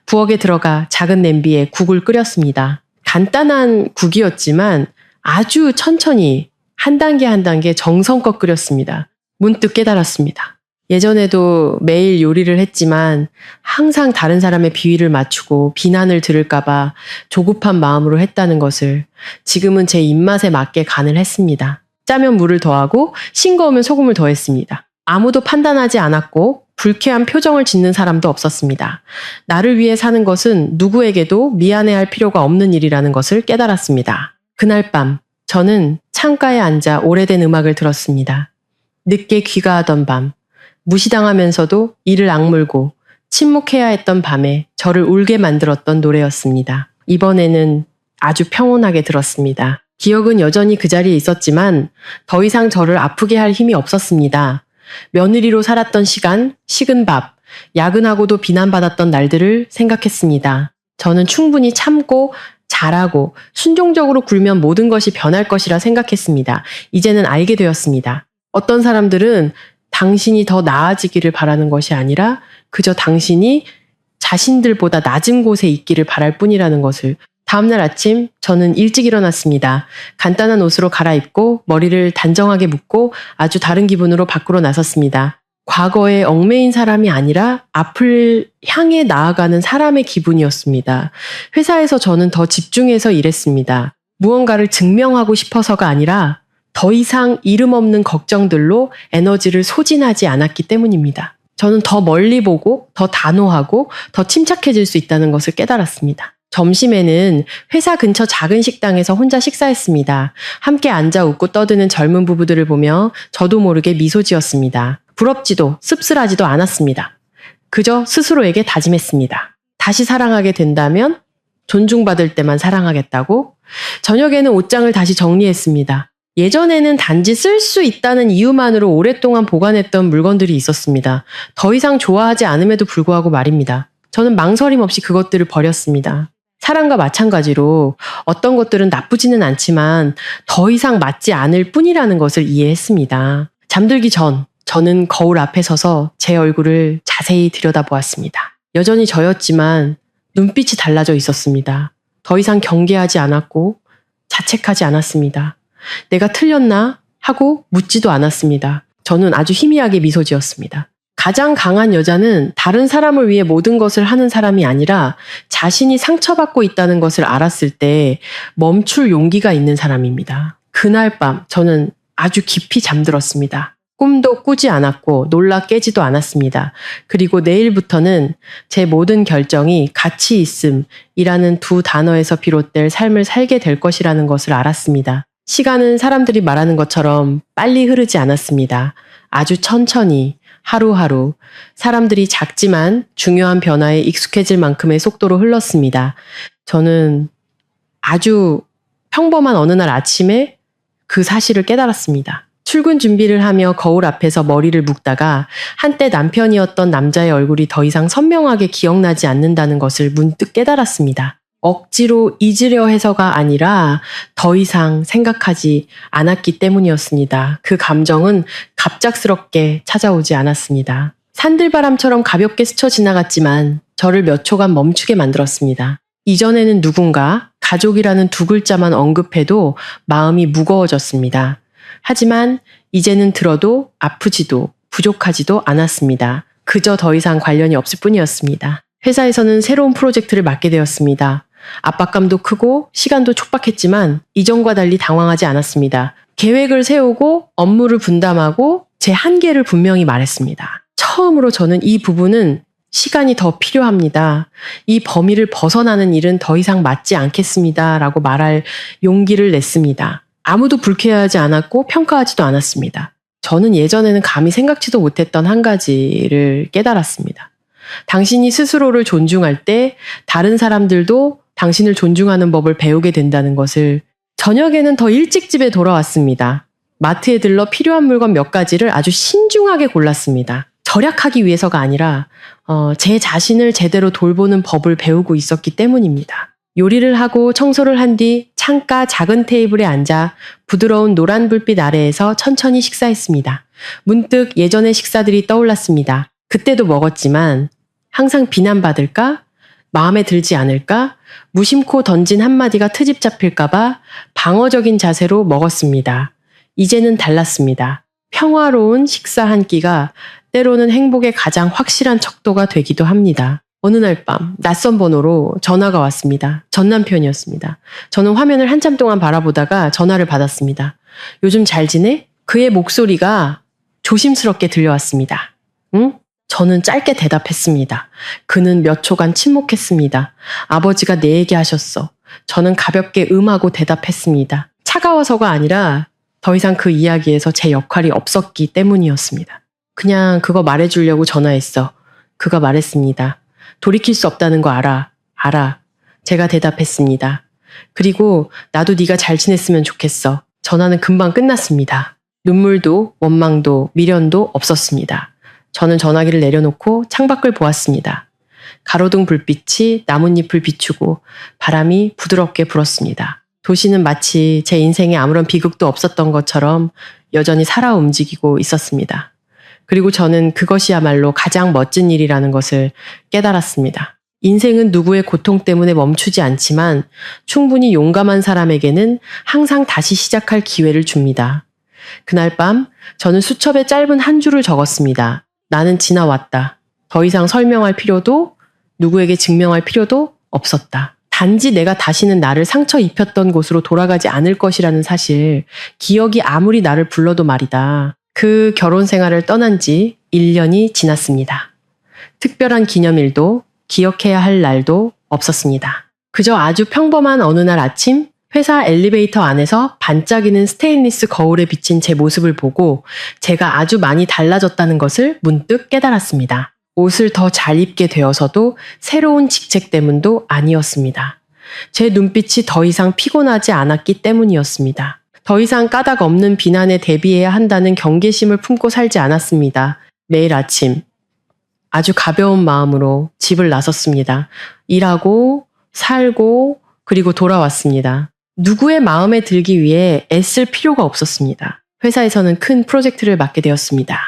부엌에 들어가 작은 냄비에 국을 끓였습니다. 간단한 국이었지만 아주 천천히 한 단계 한 단계 정성껏 끓였습니다. 문득 깨달았습니다. 예전에도 매일 요리를 했지만 항상 다른 사람의 비위를 맞추고 비난을 들을까봐 조급한 마음으로 했다는 것을 지금은 제 입맛에 맞게 간을 했습니다. 짜면 물을 더하고 싱거우면 소금을 더했습니다. 아무도 판단하지 않았고 불쾌한 표정을 짓는 사람도 없었습니다. 나를 위해 사는 것은 누구에게도 미안해할 필요가 없는 일이라는 것을 깨달았습니다. 그날 밤 저는 창가에 앉아 오래된 음악을 들었습니다. 늦게 귀가하던 밤, 무시당하면서도 이를 악물고 침묵해야 했던 밤에 저를 울게 만들었던 노래였습니다. 이번에는 아주 평온하게 들었습니다. 기억은 여전히 그 자리에 있었지만 더 이상 저를 아프게 할 힘이 없었습니다. 며느리로 살았던 시간, 식은 밥, 야근하고도 비난받았던 날들을 생각했습니다. 저는 충분히 참고 잘하고 순종적으로 굴면 모든 것이 변할 것이라 생각했습니다. 이제는 알게 되었습니다. 어떤 사람들은 당신이 더 나아지기를 바라는 것이 아니라 그저 당신이 자신들보다 낮은 곳에 있기를 바랄 뿐이라는 것을. 다음날 아침 저는 일찍 일어났습니다. 간단한 옷으로 갈아입고 머리를 단정하게 묶고 아주 다른 기분으로 밖으로 나섰습니다. 과거에 얽매인 사람이 아니라 앞을 향해 나아가는 사람의 기분이었습니다. 회사에서 저는 더 집중해서 일했습니다. 무언가를 증명하고 싶어서가 아니라 더 이상 이름 없는 걱정들로 에너지를 소진하지 않았기 때문입니다. 저는 더 멀리 보고 더 단호하고 더 침착해질 수 있다는 것을 깨달았습니다. 점심에는 회사 근처 작은 식당에서 혼자 식사했습니다. 함께 앉아 웃고 떠드는 젊은 부부들을 보며 저도 모르게 미소 지었습니다. 부럽지도 씁쓸하지도 않았습니다. 그저 스스로에게 다짐했습니다. 다시 사랑하게 된다면 존중받을 때만 사랑하겠다고. 저녁에는 옷장을 다시 정리했습니다. 예전에는 단지 쓸 수 있다는 이유만으로 오랫동안 보관했던 물건들이 있었습니다. 더 이상 좋아하지 않음에도 불구하고 말입니다. 저는 망설임 없이 그것들을 버렸습니다. 사랑과 마찬가지로 어떤 것들은 나쁘지는 않지만 더 이상 맞지 않을 뿐이라는 것을 이해했습니다. 잠들기 전 저는 거울 앞에 서서 제 얼굴을 자세히 들여다보았습니다. 여전히 저였지만 눈빛이 달라져 있었습니다. 더 이상 경계하지 않았고 자책하지 않았습니다. 내가 틀렸나 하고 묻지도 않았습니다. 저는 아주 희미하게 미소 지었습니다. 가장 강한 여자는 다른 사람을 위해 모든 것을 하는 사람이 아니라 자신이 상처받고 있다는 것을 알았을 때 멈출 용기가 있는 사람입니다. 그날 밤 저는 아주 깊이 잠들었습니다. 꿈도 꾸지 않았고 놀라 깨지도 않았습니다. 그리고 내일부터는 제 모든 결정이 가치 있음이라는 두 단어에서 비롯될 삶을 살게 될 것이라는 것을 알았습니다. 시간은 사람들이 말하는 것처럼 빨리 흐르지 않았습니다. 아주 천천히 하루하루 사람들이 작지만 중요한 변화에 익숙해질 만큼의 속도로 흘렀습니다. 저는 아주 평범한 어느 날 아침에 그 사실을 깨달았습니다. 출근 준비를 하며 거울 앞에서 머리를 묶다가 한때 남편이었던 남자의 얼굴이 더 이상 선명하게 기억나지 않는다는 것을 문득 깨달았습니다. 억지로 잊으려 해서가 아니라 더 이상 생각하지 않았기 때문이었습니다. 그 감정은 갑작스럽게 찾아오지 않았습니다. 산들바람처럼 가볍게 스쳐 지나갔지만 저를 몇 초간 멈추게 만들었습니다. 이전에는 누군가 가족이라는 두 글자만 언급해도 마음이 무거워졌습니다. 하지만 이제는 들어도 아프지도 부족하지도 않았습니다. 그저 더 이상 관련이 없을 뿐이었습니다. 회사에서는 새로운 프로젝트를 맡게 되었습니다. 압박감도 크고 시간도 촉박했지만 이전과 달리 당황하지 않았습니다. 계획을 세우고 업무를 분담하고 제 한계를 분명히 말했습니다. 처음으로 저는 이 부분은 시간이 더 필요합니다. 이 범위를 벗어나는 일은 더 이상 맞지 않겠습니다. 라고 말할 용기를 냈습니다. 아무도 불쾌해하지 않았고 평가하지도 않았습니다. 저는 예전에는 감히 생각지도 못했던 한 가지를 깨달았습니다. 당신이 스스로를 존중할 때 다른 사람들도 당신을 존중하는 법을 배우게 된다는 것을. 저녁에는 더 일찍 집에 돌아왔습니다. 마트에 들러 필요한 물건 몇 가지를 아주 신중하게 골랐습니다. 절약하기 위해서가 아니라 제 자신을 제대로 돌보는 법을 배우고 있었기 때문입니다. 요리를 하고 청소를 한 뒤 창가 작은 테이블에 앉아 부드러운 노란 불빛 아래에서 천천히 식사했습니다. 문득 예전의 식사들이 떠올랐습니다. 그때도 먹었지만 항상 비난받을까? 마음에 들지 않을까? 무심코 던진 한마디가 트집 잡힐까봐 방어적인 자세로 먹었습니다. 이제는 달랐습니다. 평화로운 식사 한 끼가 때로는 행복의 가장 확실한 척도가 되기도 합니다. 어느 날 밤 낯선 번호로 전화가 왔습니다. 전 남편이었습니다. 저는 화면을 한참 동안 바라보다가 전화를 받았습니다. 요즘 잘 지내? 그의 목소리가 조심스럽게 들려왔습니다. 응? 저는 짧게 대답했습니다. 그는 몇 초간 침묵했습니다. 아버지가 내 얘기 하셨어. 저는 가볍게 하고 대답했습니다. 차가워서가 아니라 더 이상 그 이야기에서 제 역할이 없었기 때문이었습니다. 그냥 그거 말해주려고 전화했어. 그가 말했습니다. 돌이킬 수 없다는 거 알아. 알아. 제가 대답했습니다. 그리고 나도 네가 잘 지냈으면 좋겠어. 전화는 금방 끝났습니다. 눈물도 원망도 미련도 없었습니다. 저는 전화기를 내려놓고 창밖을 보았습니다. 가로등 불빛이 나뭇잎을 비추고 바람이 부드럽게 불었습니다. 도시는 마치 제 인생에 아무런 비극도 없었던 것처럼 여전히 살아 움직이고 있었습니다. 그리고 저는 그것이야말로 가장 멋진 일이라는 것을 깨달았습니다. 인생은 누구의 고통 때문에 멈추지 않지만 충분히 용감한 사람에게는 항상 다시 시작할 기회를 줍니다. 그날 밤 저는 수첩에 짧은 한 줄을 적었습니다. 나는 지나왔다. 더 이상 설명할 필요도 누구에게 증명할 필요도 없었다. 단지 내가 다시는 나를 상처 입혔던 곳으로 돌아가지 않을 것이라는 사실, 기억이 아무리 나를 불러도 말이다. 그 결혼 생활을 떠난 지 1년이 지났습니다. 특별한 기념일도 기억해야 할 날도 없었습니다. 그저 아주 평범한 어느 날 아침 회사 엘리베이터 안에서 반짝이는 스테인리스 거울에 비친 제 모습을 보고 제가 아주 많이 달라졌다는 것을 문득 깨달았습니다. 옷을 더 잘 입게 되어서도 새로운 직책 때문도 아니었습니다. 제 눈빛이 더 이상 피곤하지 않았기 때문이었습니다. 더 이상 까닭 없는 비난에 대비해야 한다는 경계심을 품고 살지 않았습니다. 매일 아침 아주 가벼운 마음으로 집을 나섰습니다. 일하고 살고 그리고 돌아왔습니다. 누구의 마음에 들기 위해 애쓸 필요가 없었습니다. 회사에서는 큰 프로젝트를 맡게 되었습니다.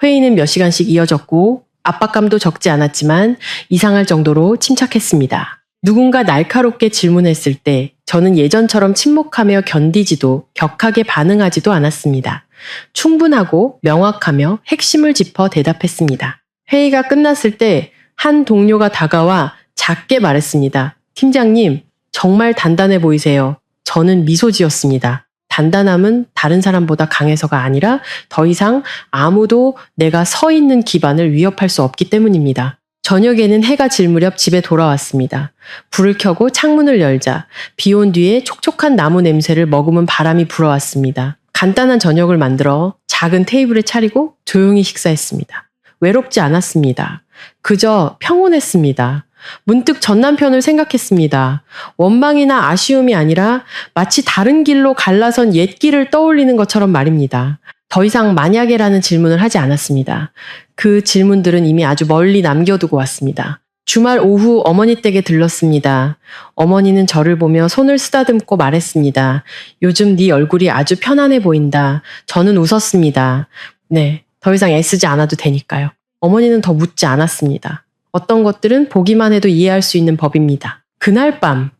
회의는 몇 시간씩 이어졌고 압박감도 적지 않았지만 이상할 정도로 침착했습니다. 누군가 날카롭게 질문했을 때 저는 예전처럼 침묵하며 견디지도 격하게 반응하지도 않았습니다. 충분하고 명확하며 핵심을 짚어 대답했습니다. 회의가 끝났을 때 한 동료가 다가와 작게 말했습니다. 팀장님, 정말 단단해 보이세요. 저는 미소 지었습니다. 단단함은 다른 사람보다 강해서가 아니라 더 이상 아무도 내가 서 있는 기반을 위협할 수 없기 때문입니다. 저녁에는 해가 질 무렵 집에 돌아왔습니다. 불을 켜고 창문을 열자 비 온 뒤에 촉촉한 나무 냄새를 머금은 바람이 불어왔습니다. 간단한 저녁을 만들어 작은 테이블에 차리고 조용히 식사했습니다. 외롭지 않았습니다. 그저 평온했습니다. 문득 전 남편을 생각했습니다. 원망이나 아쉬움이 아니라 마치 다른 길로 갈라선 옛 길을 떠올리는 것처럼 말입니다. 더 이상 만약에라는 질문을 하지 않았습니다. 그 질문들은 이미 아주 멀리 남겨두고 왔습니다. 주말 오후 어머니 댁에 들렀습니다. 어머니는 저를 보며 손을 쓰다듬고 말했습니다. 요즘 네 얼굴이 아주 편안해 보인다. 저는 웃었습니다. 네, 더 이상 애쓰지 않아도 되니까요. 어머니는 더 묻지 않았습니다. 어떤 것들은 보기만 해도 이해할 수 있는 법입니다. 그날 밤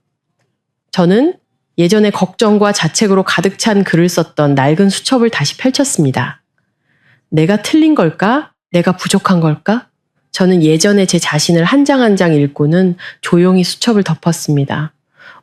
저는 예전에 걱정과 자책으로 가득 찬 글을 썼던 낡은 수첩을 다시 펼쳤습니다. 내가 틀린 걸까? 내가 부족한 걸까? 저는 예전에 제 자신을 한 장 한 장 읽고는 조용히 수첩을 덮었습니다.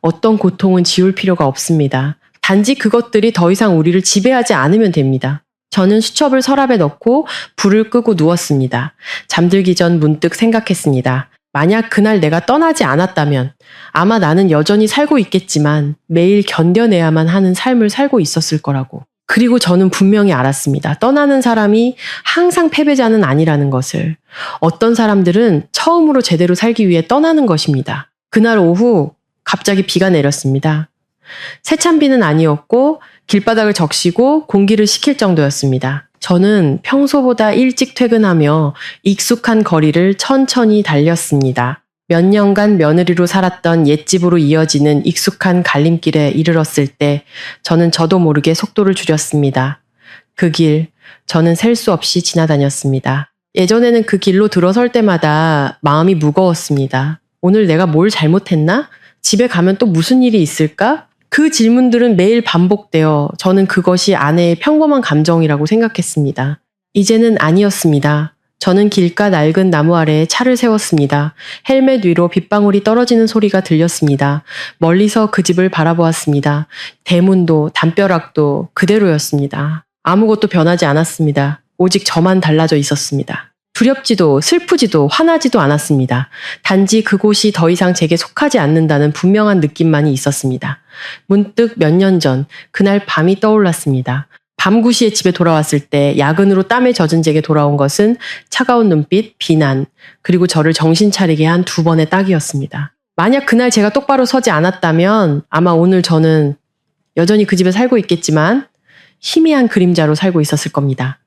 어떤 고통은 지울 필요가 없습니다. 단지 그것들이 더 이상 우리를 지배하지 않으면 됩니다. 저는 수첩을 서랍에 넣고 불을 끄고 누웠습니다. 잠들기 전 문득 생각했습니다. 만약 그날 내가 떠나지 않았다면 아마 나는 여전히 살고 있겠지만 매일 견뎌내야만 하는 삶을 살고 있었을 거라고. 그리고 저는 분명히 알았습니다. 떠나는 사람이 항상 패배자는 아니라는 것을. 어떤 사람들은 처음으로 제대로 살기 위해 떠나는 것입니다. 그날 오후 갑자기 비가 내렸습니다. 세찬 비는 아니었고 길바닥을 적시고 공기를 식힐 정도였습니다. 저는 평소보다 일찍 퇴근하며 익숙한 거리를 천천히 달렸습니다. 몇 년간 며느리로 살았던 옛집으로 이어지는 익숙한 갈림길에 이르렀을 때 저는 저도 모르게 속도를 줄였습니다. 그 길, 저는 셀 수 없이 지나다녔습니다. 예전에는 그 길로 들어설 때마다 마음이 무거웠습니다. 오늘 내가 뭘 잘못했나? 집에 가면 또 무슨 일이 있을까? 그 질문들은 매일 반복되어 저는 그것이 아내의 평범한 감정이라고 생각했습니다. 이제는 아니었습니다. 저는 길가 낡은 나무 아래에 차를 세웠습니다. 헬멧 위로 빗방울이 떨어지는 소리가 들렸습니다. 멀리서 그 집을 바라보았습니다. 대문도 담벼락도 그대로였습니다. 아무것도 변하지 않았습니다. 오직 저만 달라져 있었습니다. 두렵지도 슬프지도 화나지도 않았습니다. 단지 그곳이 더 이상 제게 속하지 않는다는 분명한 느낌만이 있었습니다. 문득 몇 년 전 그날 밤이 떠올랐습니다. 밤 9시에 집에 돌아왔을 때 야근으로 땀에 젖은 제게 돌아온 것은 차가운 눈빛, 비난, 그리고 저를 정신 차리게 한 두 번의 딱이었습니다. 만약 그날 제가 똑바로 서지 않았다면 아마 오늘 저는 여전히 그 집에 살고 있겠지만 희미한 그림자로 살고 있었을 겁니다.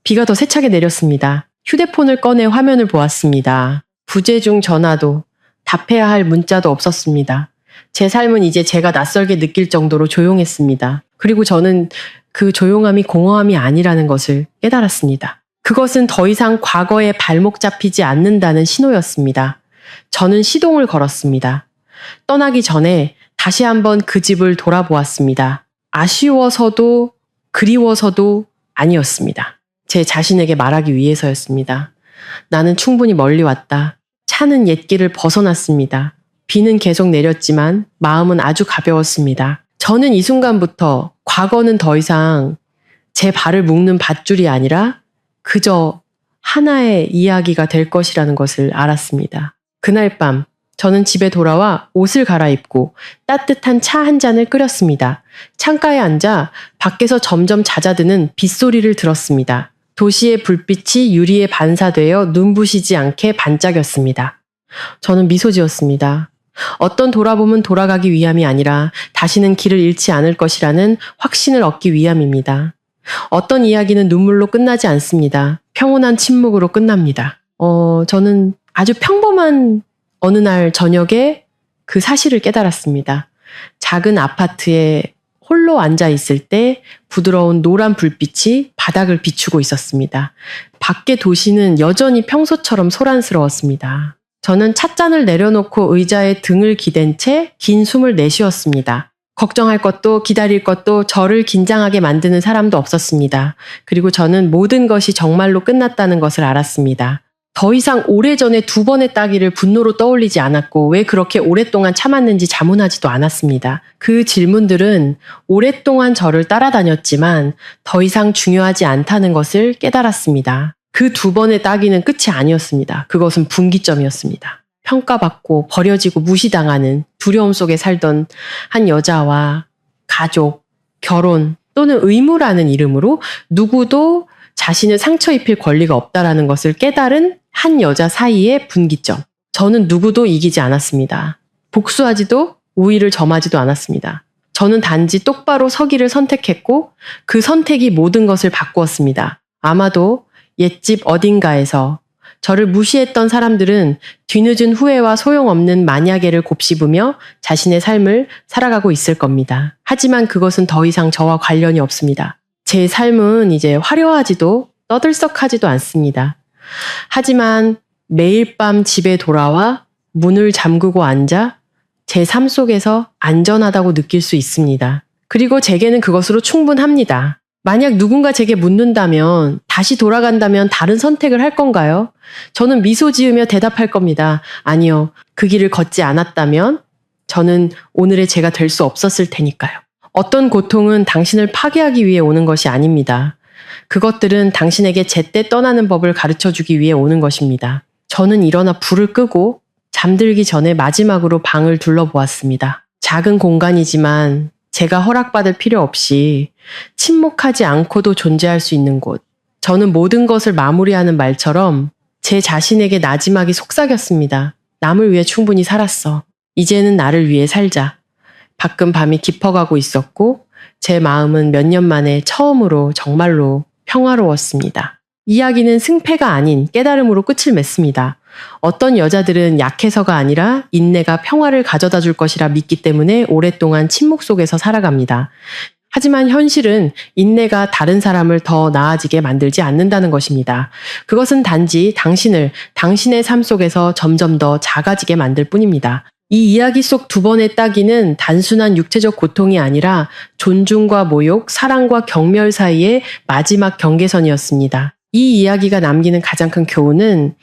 비가 더 세차게 내렸습니다. 휴대폰을 꺼내 화면을 보았습니다. 부재중 전화도 답해야 할 문자도 없었습니다. 제 삶은 이제 제가 낯설게 느낄 정도로 조용했습니다. 그리고 저는 그 조용함이 공허함이 아니라는 것을 깨달았습니다. 그것은 더 이상 과거에 발목 잡히지 않는다는 신호였습니다. 저는 시동을 걸었습니다. 떠나기 전에 다시 한번 그 집을 돌아보았습니다. 아쉬워서도 그리워서도 아니었습니다. 제 자신에게 말하기 위해서였습니다. 나는 충분히 멀리 왔다. 차는 옛길을 벗어났습니다. 비는 계속 내렸지만 마음은 아주 가벼웠습니다. 저는 이 순간부터 과거는 더 이상 제 발을 묶는 밧줄이 아니라 그저 하나의 이야기가 될 것이라는 것을 알았습니다. 그날 밤 저는 집에 돌아와 옷을 갈아입고 따뜻한 차 한 잔을 끓였습니다. 창가에 앉아 밖에서 점점 잦아드는 빗소리를 들었습니다. 도시의 불빛이 유리에 반사되어 눈부시지 않게 반짝였습니다. 저는 미소 지었습니다. 어떤 돌아봄은 돌아가기 위함이 아니라 다시는 길을 잃지 않을 것이라는 확신을 얻기 위함입니다. 어떤 이야기는 눈물로 끝나지 않습니다. 평온한 침묵으로 끝납니다. 저는 아주 평범한 어느 날 저녁에 그 사실을 깨달았습니다. 작은 아파트에 홀로 앉아 있을 때 부드러운 노란 불빛이 바닥을 비추고 있었습니다. 밖의 도시는 여전히 평소처럼 소란스러웠습니다. 저는 찻잔을 내려놓고 의자에 등을 기댄 채 긴 숨을 내쉬었습니다. 걱정할 것도 기다릴 것도 저를 긴장하게 만드는 사람도 없었습니다. 그리고 저는 모든 것이 정말로 끝났다는 것을 알았습니다. 더 이상 오래전에 2번의 따기를 분노로 떠올리지 않았고 왜 그렇게 오랫동안 참았는지 자문하지도 않았습니다. 그 질문들은 오랫동안 저를 따라다녔지만 더 이상 중요하지 않다는 것을 깨달았습니다. 그 2번의 따기는 끝이 아니었습니다. 그것은 분기점이었습니다. 평가받고 버려지고 무시당하는 두려움 속에 살던 한 여자와 가족, 결혼 또는 의무라는 이름으로 누구도 자신을 상처 입힐 권리가 없다라는 것을 깨달은 한 여자 사이의 분기점. 저는 누구도 이기지 않았습니다. 복수하지도 우위를 점하지도 않았습니다. 저는 단지 똑바로 서기를 선택했고 그 선택이 모든 것을 바꾸었습니다. 아마도 옛집 어딘가에서 저를 무시했던 사람들은 뒤늦은 후회와 소용없는 만약에를 곱씹으며 자신의 삶을 살아가고 있을 겁니다. 하지만 그것은 더 이상 저와 관련이 없습니다. 제 삶은 이제 화려하지도 떠들썩하지도 않습니다. 하지만 매일 밤 집에 돌아와 문을 잠그고 앉아 제 삶 속에서 안전하다고 느낄 수 있습니다. 그리고 제게는 그것으로 충분합니다. 만약 누군가 제게 묻는다면, 다시 돌아간다면 다른 선택을 할 건가요? 저는 미소 지으며 대답할 겁니다. 아니요. 그 길을 걷지 않았다면 저는 오늘의 제가 될 수 없었을 테니까요. 어떤 고통은 당신을 파괴하기 위해 오는 것이 아닙니다. 그것들은 당신에게 제때 떠나는 법을 가르쳐주기 위해 오는 것입니다. 저는 일어나 불을 끄고 잠들기 전에 마지막으로 방을 둘러보았습니다. 작은 공간이지만 제가 허락받을 필요 없이 침묵하지 않고도 존재할 수 있는 곳. 저는 모든 것을 마무리하는 말처럼 제 자신에게 나지막이 속삭였습니다. 남을 위해 충분히 살았어. 이제는 나를 위해 살자. 밖은 밤이 깊어가고 있었고 제 마음은 몇 년 만에 처음으로 정말로 평화로웠습니다. 이야기는 승패가 아닌 깨달음으로 끝을 맺습니다. 어떤 여자들은 약해서가 아니라 인내가 평화를 가져다 줄 것이라 믿기 때문에 오랫동안 침묵 속에서 살아갑니다. 하지만 현실은 인내가 다른 사람을 더 나아지게 만들지 않는다는 것입니다. 그것은 단지 당신을 당신의 삶 속에서 점점 더 작아지게 만들 뿐입니다. 이 이야기 속 2번의 따기는 단순한 육체적 고통이 아니라 존중과 모욕, 사랑과 경멸 사이의 마지막 경계선이었습니다. 이 이야기가 남기는 가장 큰 교훈은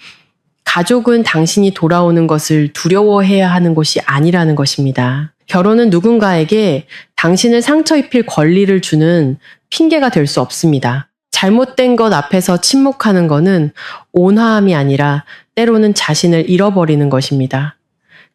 가족은 당신이 돌아오는 것을 두려워해야 하는 것이 아니라는 것입니다. 결혼은 누군가에게 당신을 상처 입힐 권리를 주는 핑계가 될 수 없습니다. 잘못된 것 앞에서 침묵하는 것은 온화함이 아니라 때로는 자신을 잃어버리는 것입니다.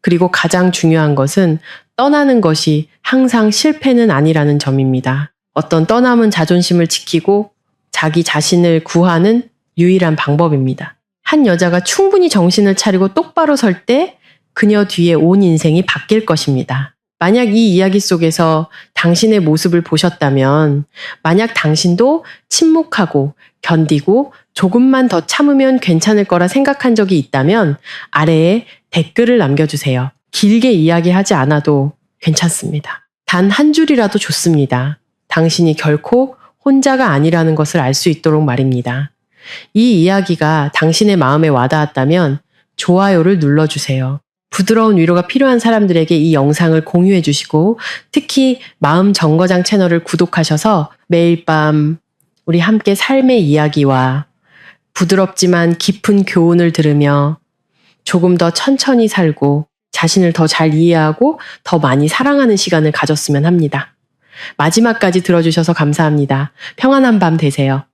그리고 가장 중요한 것은 떠나는 것이 항상 실패는 아니라는 점입니다. 어떤 떠남은 자존심을 지키고 자기 자신을 구하는 유일한 방법입니다. 한 여자가 충분히 정신을 차리고 똑바로 설 때 그녀 뒤에 온 인생이 바뀔 것입니다. 만약 이 이야기 속에서 당신의 모습을 보셨다면, 만약 당신도 침묵하고 견디고 조금만 더 참으면 괜찮을 거라 생각한 적이 있다면 아래에 댓글을 남겨주세요. 길게 이야기하지 않아도 괜찮습니다. 단 한 줄이라도 좋습니다. 당신이 결코 혼자가 아니라는 것을 알 수 있도록 말입니다. 이 이야기가 당신의 마음에 와닿았다면 좋아요를 눌러주세요. 부드러운 위로가 필요한 사람들에게 이 영상을 공유해 주시고 특히 마음 정거장 채널을 구독하셔서 매일 밤 우리 함께 삶의 이야기와 부드럽지만 깊은 교훈을 들으며 조금 더 천천히 살고 자신을 더 잘 이해하고 더 많이 사랑하는 시간을 가졌으면 합니다. 마지막까지 들어주셔서 감사합니다. 평안한 밤 되세요.